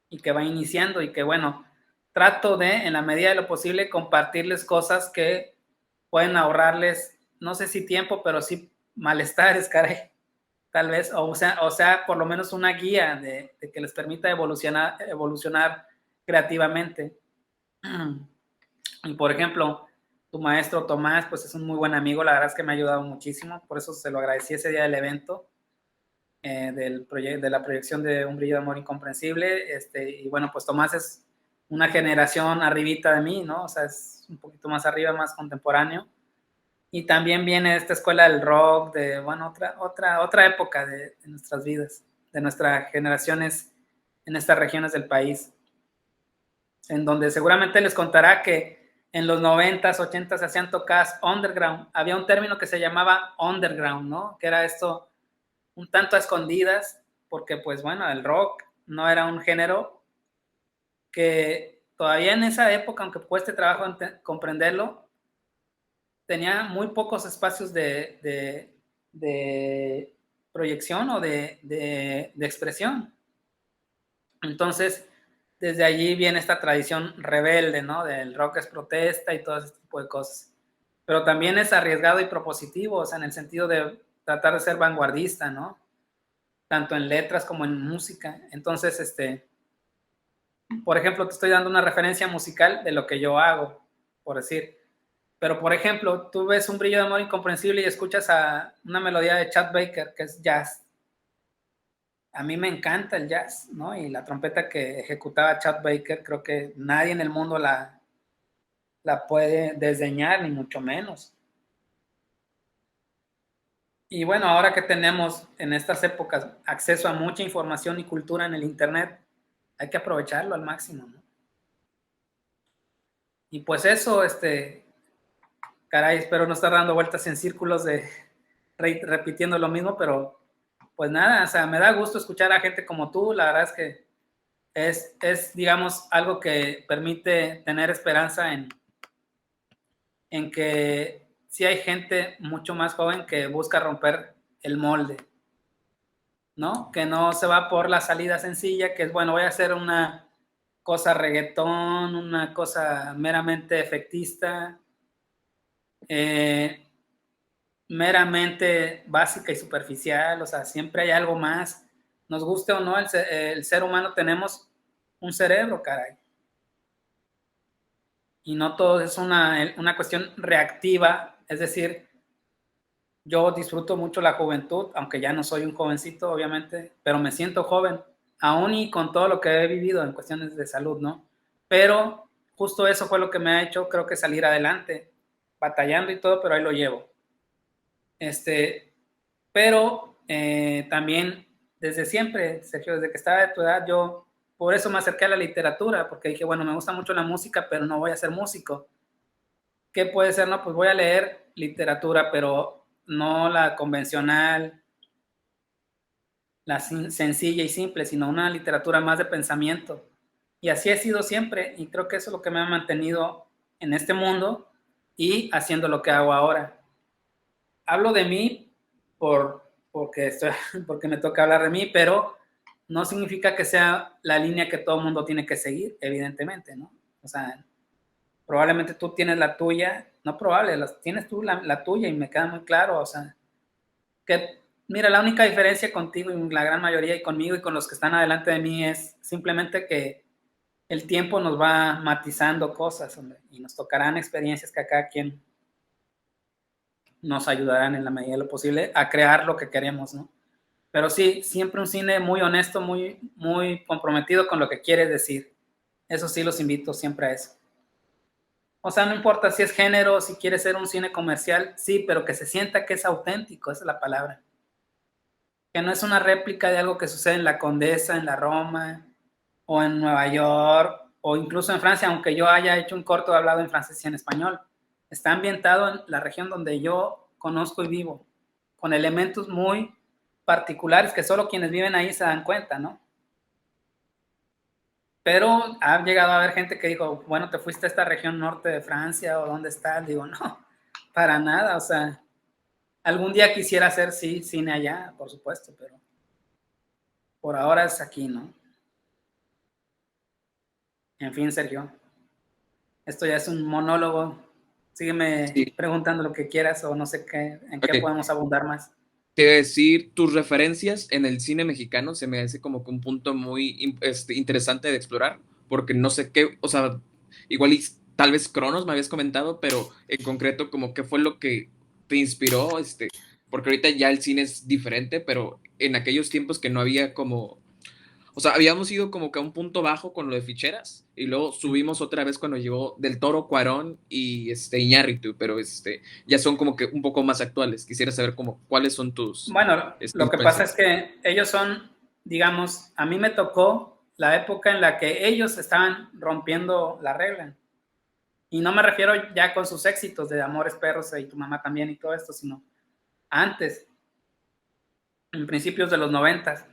Speaker 2: y que va iniciando, y que bueno, trato de, en la medida de lo posible, compartirles cosas que pueden ahorrarles, no sé si tiempo, pero sí malestares, caray, tal vez, o sea, por lo menos una guía de que les permita evolucionar creativamente. Y por ejemplo, tu maestro Tomás, pues es un muy buen amigo, la verdad es que me ha ayudado muchísimo, por eso se lo agradecí ese día del evento, de la proyección de Un brillo de amor incomprensible. Y bueno, pues Tomás es una generación arribita de mí, ¿no? O sea, es un poquito más arriba, más contemporáneo. Y también viene esta escuela del rock, de, bueno, otra época de nuestras vidas, de nuestras generaciones en estas regiones del país, en donde seguramente les contará que en los 90s, 80s se hacían tocadas underground. Había un término que se llamaba underground, ¿no? Que era esto un tanto a escondidas, porque pues bueno, el rock no era un género que todavía en esa época, aunque cueste trabajo comprenderlo, tenía muy pocos espacios de proyección o de expresión. Entonces, desde allí viene esta tradición rebelde, ¿no? Del rock es protesta y todo ese tipo de cosas. Pero también es arriesgado y propositivo, o sea, en el sentido de tratar de ser vanguardista, ¿no? Tanto en letras como en música. Entonces, por ejemplo, te estoy dando una referencia musical de lo que yo hago, por decir. Pero, por ejemplo, tú ves Un brillo de amor incomprensible y escuchas a una melodía de Chet Baker, que es jazz. A mí me encanta el jazz, ¿no? Y la trompeta que ejecutaba Chet Baker, creo que nadie en el mundo la puede desdeñar, ni mucho menos. Y bueno, ahora que tenemos en estas épocas acceso a mucha información y cultura en el Internet, hay que aprovecharlo al máximo, ¿no? Y pues eso, caray, espero no estar dando vueltas en círculos repitiendo lo mismo, pero pues nada, o sea, me da gusto escuchar a gente como tú. La verdad es que es digamos, algo que permite tener esperanza en que sí hay gente mucho más joven que busca romper el molde, ¿no? Que no se va por la salida sencilla, que es, bueno, voy a hacer una cosa reggaetón, una cosa meramente efectista, meramente básica y superficial. O sea, siempre hay algo más. Nos guste o no, el ser humano tenemos un cerebro, caray. Y no todo es una cuestión reactiva, es decir, yo disfruto mucho la juventud, aunque ya no soy un jovencito, obviamente, pero me siento joven, aún y con todo lo que he vivido en cuestiones de salud, ¿no? Pero justo eso fue lo que me ha hecho, creo que salir adelante, batallando y todo, pero ahí lo llevo. Pero también desde siempre, Sergio, desde que estaba de tu edad, yo por eso me acerqué a la literatura, porque dije, bueno, me gusta mucho la música, pero no voy a ser músico. ¿Qué puede ser? No, pues voy a leer literatura, pero no la convencional, la sencilla y simple, sino una literatura más de pensamiento. Y así he sido siempre, y creo que eso es lo que me ha mantenido en este mundo y haciendo lo que hago ahora. Hablo de mí porque me toca hablar de mí, pero no significa que sea la línea que todo el mundo tiene que seguir, evidentemente, ¿no? O sea, probablemente tú tienes la tuya, no probable, tienes tú la tuya, y me queda muy claro. O sea, que mira, la única diferencia contigo y la gran mayoría, y conmigo y con los que están adelante de mí, es simplemente que el tiempo nos va matizando cosas, hombre, y nos tocarán experiencias que a cada quien nos ayudarán en la medida de lo posible a crear lo que queremos, ¿no? Pero sí, siempre un cine muy honesto, muy, muy comprometido con lo que quiere decir. Eso sí, los invito siempre a eso. O sea, no importa si es género, si quiere ser un cine comercial, sí, pero que se sienta que es auténtico, esa es la palabra. Que no es una réplica de algo que sucede en la Condesa, en la Roma, o en Nueva York, o incluso en Francia, aunque yo haya hecho un corto hablado en francés y en español. Está ambientado en la región donde yo conozco y vivo, con elementos muy particulares que solo quienes viven ahí se dan cuenta, ¿no? Pero ha llegado a haber gente que dijo, bueno, te fuiste a esta región norte de Francia o dónde estás. Digo, no, para nada, o sea, algún día quisiera hacer, sí, cine allá, por supuesto, pero por ahora es aquí, ¿no? En fin, Sergio, esto ya es un monólogo. Sígueme
Speaker 1: Sí,
Speaker 2: preguntando lo que quieras o no sé qué, en qué
Speaker 1: ok.
Speaker 2: podemos abundar más.
Speaker 1: Te voy a decir, tus referencias en el cine mexicano se me hace como que un punto muy interesante de explorar, porque no sé qué, o sea, igual y tal vez Cronos me habías comentado, pero en concreto como qué fue lo que te inspiró, porque ahorita ya el cine es diferente, pero en aquellos tiempos que no había como, o sea, habíamos ido como que a un punto bajo con lo de ficheras y luego subimos otra vez cuando llegó Del Toro, Cuarón y Iñárritu, pero ya son como que un poco más actuales. Quisiera saber como cuáles son tus
Speaker 2: Bueno, lo que pasa es
Speaker 1: influencias.
Speaker 2: que ellos son, digamos, a mí me tocó la época en la que ellos estaban rompiendo la regla. Y no me refiero ya con sus éxitos de Amores Perros y Tu Mamá También y todo esto, sino antes, en principios de los 90,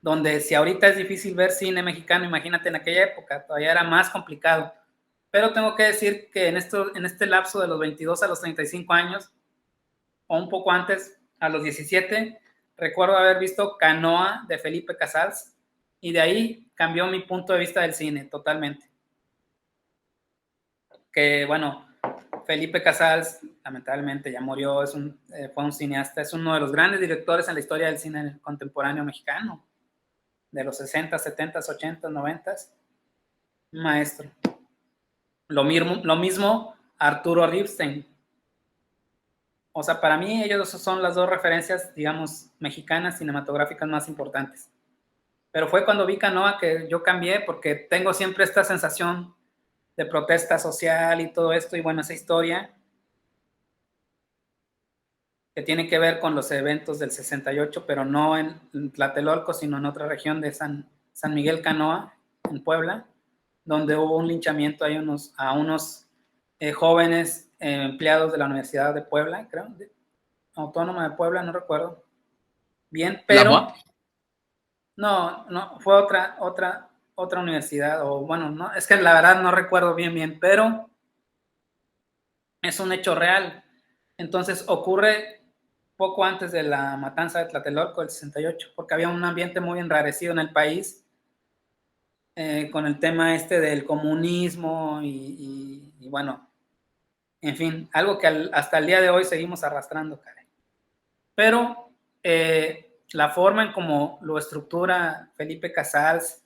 Speaker 2: donde si ahorita es difícil ver cine mexicano, imagínate en aquella época, todavía era más complicado. Pero tengo que decir que en este lapso de los 22 a los 35 años, o un poco antes, a los 17, recuerdo haber visto Canoa de Felipe Casals, y de ahí cambió mi punto de vista del cine totalmente. Que bueno, Felipe Casals lamentablemente ya murió, fue un cineasta, es uno de los grandes directores en la historia del cine contemporáneo mexicano, de los 60, 70, 80, 90, maestro. Lo mismo Arturo Ripstein. O sea, para mí ellos son las dos referencias, digamos, mexicanas cinematográficas más importantes. Pero fue cuando vi Canoa que yo cambié, porque tengo siempre esta sensación de protesta social y todo esto, y bueno, esa historia que tiene que ver con los eventos del 68, pero no en Tlatelolco, sino en otra región de San Miguel Canoa, en Puebla, donde hubo un linchamiento a unos jóvenes empleados de la Universidad de Puebla, creo, Autónoma de Puebla, no recuerdo bien,
Speaker 1: ¿La
Speaker 2: pero
Speaker 1: UAP?
Speaker 2: no, fue otra universidad, o bueno, no, es que la verdad no recuerdo bien, pero es un hecho real. Entonces ocurre poco antes de la matanza de Tlatelolco, el 68, porque había un ambiente muy enrarecido en el país, con el tema del comunismo y bueno, en fin, algo que hasta el día de hoy seguimos arrastrando, Karen. Pero la forma en cómo lo estructura Felipe Casals,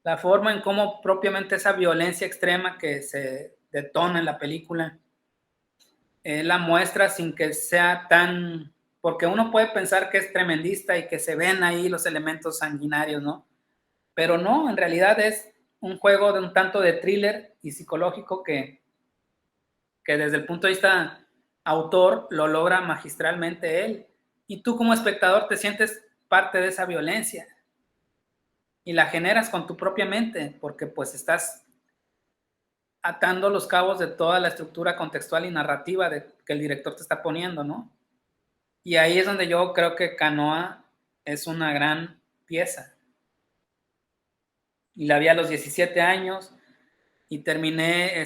Speaker 2: la forma en cómo propiamente esa violencia extrema que se detona en la película, la muestra sin que sea tan, porque uno puede pensar que es tremendista y que se ven ahí los elementos sanguinarios, ¿no? Pero no, en realidad es un juego de un tanto de thriller y psicológico que desde el punto de vista autor lo logra magistralmente él. Y tú como espectador te sientes parte de esa violencia y la generas con tu propia mente, porque pues estás atando los cabos de toda la estructura contextual y narrativa que el director te está poniendo, ¿no? Y ahí es donde yo creo que Canoa es una gran pieza. Y la vi a los 17 años y terminé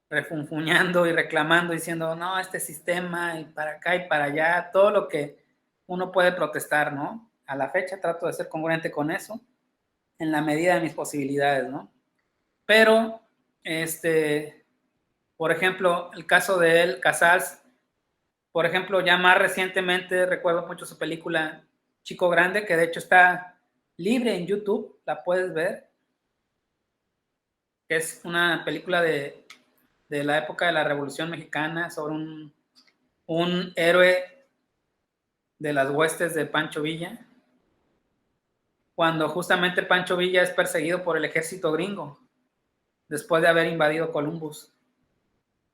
Speaker 2: refunfuñando y reclamando, diciendo, no, este sistema y para acá y para allá, todo lo que uno puede protestar, ¿no? A la fecha trato de ser congruente con eso, en la medida de mis posibilidades, ¿no? Pero, por ejemplo, el caso de él, Casals, por ejemplo, ya más recientemente recuerdo mucho su película Chico Grande, que de hecho está libre en YouTube, la puedes ver, que es una película de la época de la Revolución Mexicana sobre un héroe de las huestes de Pancho Villa, cuando justamente Pancho Villa es perseguido por el ejército gringo después de haber invadido Columbus.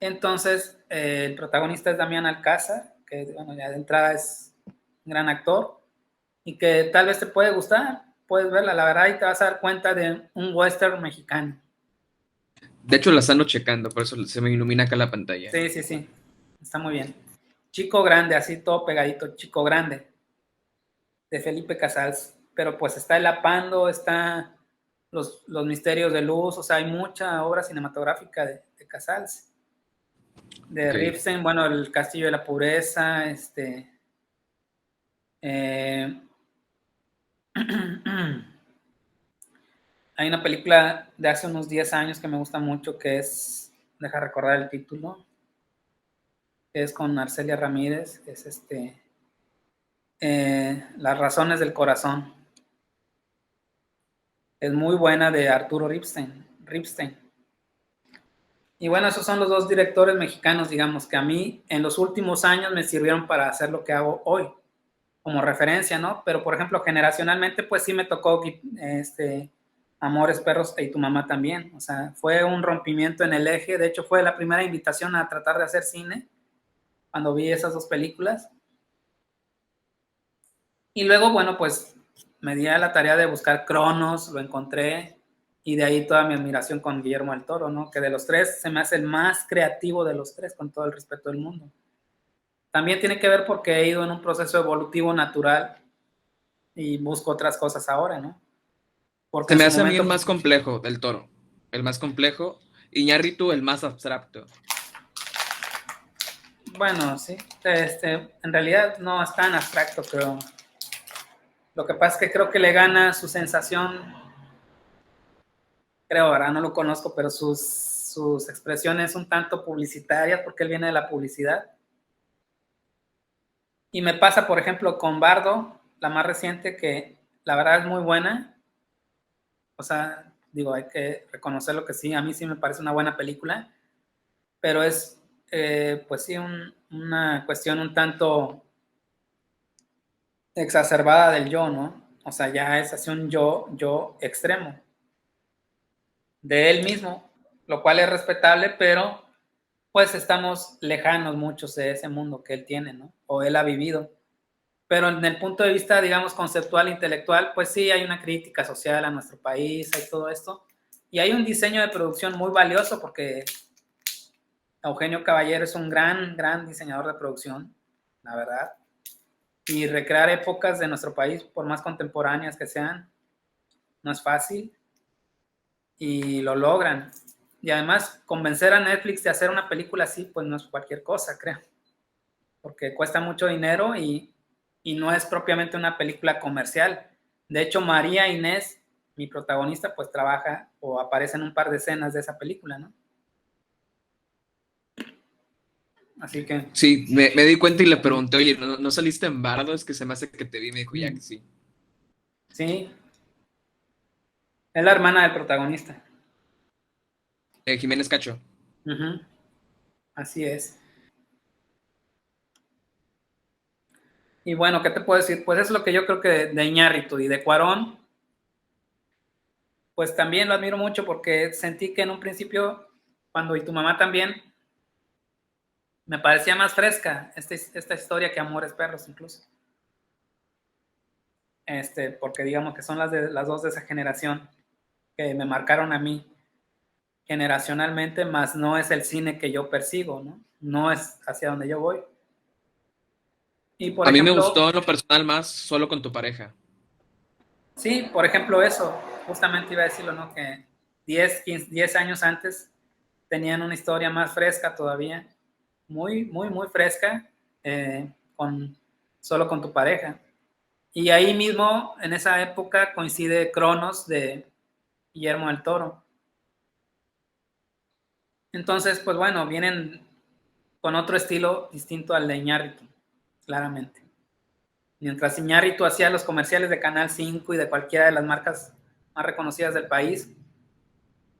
Speaker 2: Entonces, el protagonista es Damián Alcázar, que bueno, ya de entrada es un gran actor y que tal vez te puede gustar, puedes verla, la verdad, y te vas a dar cuenta de un western mexicano.
Speaker 1: De hecho, las ando checando, por eso se me ilumina acá la pantalla.
Speaker 2: Sí, está muy bien. Chico Grande, así todo pegadito, Chico Grande. de Felipe Casals, pero pues está El Apando, está los Misterios de Luz, o sea, hay mucha obra cinematográfica de Casals. De
Speaker 1: Ok.
Speaker 2: Ripstein, bueno, El Castillo de la Pureza, eh, hay una película de hace unos 10 años que me gusta mucho, que es, deja recordar el título, que es con Arcelia Ramírez, es Las Razones del Corazón. Es muy buena, de Arturo Ripstein. Y bueno, esos son los dos directores mexicanos, digamos, que a mí en los últimos años me sirvieron para hacer lo que hago hoy, como referencia, ¿no? Pero, por ejemplo, generacionalmente, pues sí me tocó Amores Perros y Tu Mamá también. O sea, fue un rompimiento en el eje. De hecho, fue la primera invitación a tratar de hacer cine cuando vi esas dos películas. Y luego, bueno, pues me di a la tarea de buscar Cronos, lo encontré, y de ahí toda mi admiración con Guillermo del Toro, ¿no? Que de los tres se me hace el más creativo de los tres, con todo el respeto del mundo. También tiene que ver porque he ido en un proceso evolutivo natural y busco otras cosas ahora, ¿no? Porque
Speaker 1: Se
Speaker 2: en
Speaker 1: me
Speaker 2: su
Speaker 1: hace a mí el
Speaker 2: momento,
Speaker 1: más complejo del Toro. El más complejo. Iñárritu el más abstracto.
Speaker 2: bueno, sí, en realidad no es tan abstracto, creo. Lo que pasa es que creo que le gana su sensación, creo, ahora no lo conozco, pero sus expresiones un tanto publicitarias, porque él viene de la publicidad. Y me pasa, por ejemplo, con Bardo, la más reciente, que la verdad es muy buena. O sea, digo, hay que reconocer lo que sí, a mí sí me parece una buena película, pero es, pues sí, una cuestión un tanto exacerbada del yo, ¿no? O sea, ya es así un yo extremo de él mismo, lo cual es respetable, pero pues estamos lejanos muchos de ese mundo que él tiene, ¿no? O él ha vivido. Pero en el punto de vista, digamos, conceptual, intelectual, pues sí hay una crítica social a nuestro país, hay todo esto. Y hay un diseño de producción muy valioso, porque Eugenio Caballero es un gran diseñador de producción, la verdad. Y recrear épocas de nuestro país, por más contemporáneas que sean, no es fácil. Y lo logran. Y además, convencer a Netflix de hacer una película así, pues no es cualquier cosa, creo. Porque cuesta mucho dinero y no es propiamente una película comercial. De hecho, María Inés, mi protagonista, pues trabaja o aparece en un par de escenas de esa película, ¿no? Así que...
Speaker 1: Sí, me di cuenta y le pregunté, oye, ¿no saliste en Bardo? Es que se me hace que te vi. Me dijo, ya que sí.
Speaker 2: Sí, es la hermana del protagonista.
Speaker 1: Jiménez Cacho.
Speaker 2: Uh-huh. Así es. Y bueno, ¿qué te puedo decir? Pues es lo que yo creo que de Iñárritu. Y de Cuarón, pues también lo admiro mucho, porque sentí que en un principio, cuando Y Tu Mamá también, me parecía más fresca esta historia que Amores Perros, incluso. Porque digamos que son las dos de esa generación que me marcaron a mí generacionalmente, más no es el cine que yo persigo, ¿no? No es hacia donde yo voy. Y por
Speaker 1: A mí me
Speaker 2: ejemplo,
Speaker 1: gustó en lo personal más Solo con tu pareja.
Speaker 2: sí, por ejemplo eso, justamente iba a decirlo, ¿no? Que 10 años antes tenían una historia más fresca todavía, muy fresca, con Solo con tu pareja. Y ahí mismo, en esa época, coincide Cronos de Guillermo del Toro. Entonces, pues bueno, vienen con otro estilo distinto al de Iñárritu, claramente. Mientras Iñárritu hacía los comerciales de Canal 5 y de cualquiera de las marcas más reconocidas del país,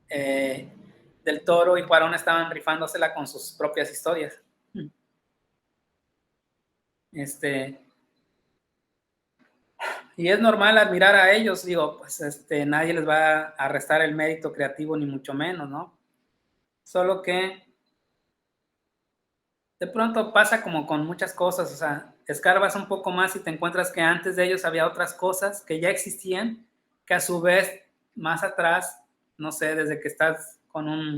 Speaker 2: del Toro y Cuarón estaban rifándosela con sus propias historias. Y es normal admirar a ellos, digo, pues nadie les va a restar el mérito creativo, ni mucho menos, ¿no? Solo que de pronto pasa como con muchas cosas, o sea, escarbas un poco más y te encuentras que antes de ellos había otras cosas que ya existían, que a su vez, más atrás, no sé, desde que estás con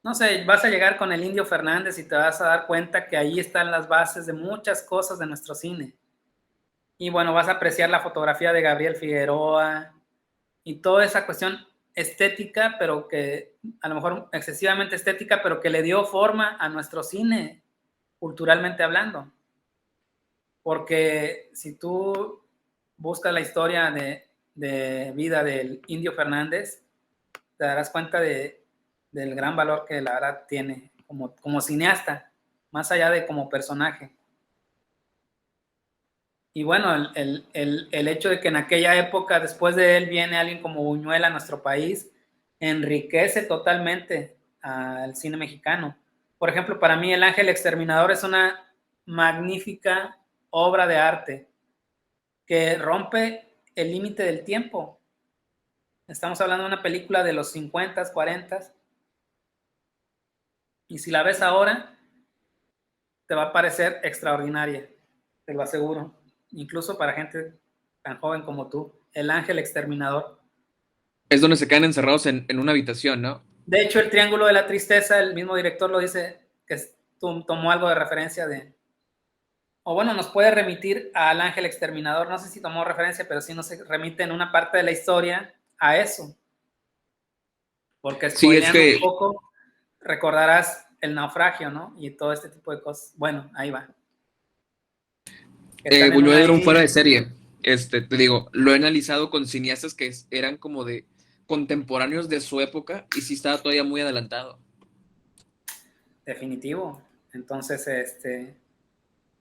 Speaker 2: no sé, vas a llegar con el Indio Fernández y te vas a dar cuenta que ahí están las bases de muchas cosas de nuestro cine. Y bueno, vas a apreciar la fotografía de Gabriel Figueroa y toda esa cuestión estética, pero que a lo mejor excesivamente estética, pero que le dio forma a nuestro cine, culturalmente hablando. Porque si tú buscas la historia de vida del Indio Fernández, te darás cuenta del gran valor que la verdad tiene como cineasta, más allá de como personaje. Y bueno, el hecho de que en aquella época, después de él, viene alguien como Buñuel a nuestro país, enriquece totalmente al cine mexicano. Por ejemplo, para mí El Ángel Exterminador es una magnífica obra de arte que rompe el límite del tiempo. Estamos hablando de una película de los 50, 40, y si la ves ahora, te va a parecer extraordinaria, te lo aseguro. Incluso para gente tan joven como tú. El Ángel Exterminador.
Speaker 1: Es donde se quedan encerrados en una habitación, ¿no?
Speaker 2: De hecho, el Triángulo de la Tristeza, el mismo director lo dice, que tomó algo de referencia de... O bueno, nos puede remitir al Ángel Exterminador. No sé si tomó referencia, pero sí nos remite en una parte de la historia a eso. Porque
Speaker 1: Sí, es
Speaker 2: spoileando
Speaker 1: que
Speaker 2: un poco, recordarás el naufragio, ¿no? Y todo este tipo de cosas. Bueno, ahí va. Están en
Speaker 1: Buñuel
Speaker 2: una
Speaker 1: era un fuera de
Speaker 2: isla.
Speaker 1: serie. Te digo, lo he analizado con cineastas que eran como de contemporáneos de su época y sí estaba todavía muy adelantado.
Speaker 2: Definitivo. Entonces,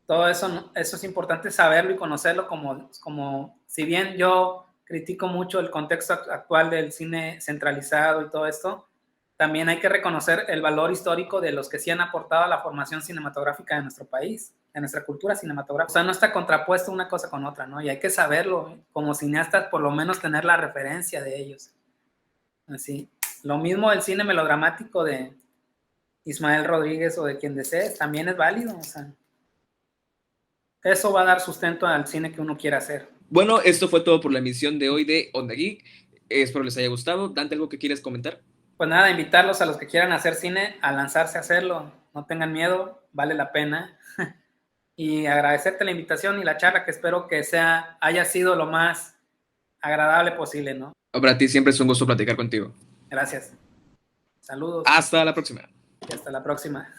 Speaker 2: todo eso es importante saberlo y conocerlo como si bien yo critico mucho el contexto actual del cine centralizado y todo esto, también hay que reconocer el valor histórico de los que sí han aportado a la formación cinematográfica de nuestro país, de nuestra cultura cinematográfica. O sea, no está contrapuesto una cosa con otra, ¿no? Y hay que saberlo, ¿eh? Como cineastas, por lo menos tener la referencia de ellos. Así. Lo mismo el cine melodramático de Ismael Rodríguez o de quien desees, también es válido, o sea, eso va a dar sustento al cine que uno quiera hacer.
Speaker 1: Bueno, esto fue todo por la emisión de hoy de Onda Geek. Espero les haya gustado. Dante, ¿algo que quieres comentar?
Speaker 2: Pues nada, invitarlos a los que quieran hacer cine a lanzarse a hacerlo. No tengan miedo, vale la pena. Y agradecerte la invitación y la charla, que espero que haya sido lo más agradable posible, ¿no?
Speaker 1: Para ti siempre es un gusto platicar contigo.
Speaker 2: Gracias. Saludos.
Speaker 1: Hasta la próxima.
Speaker 2: Y hasta la próxima.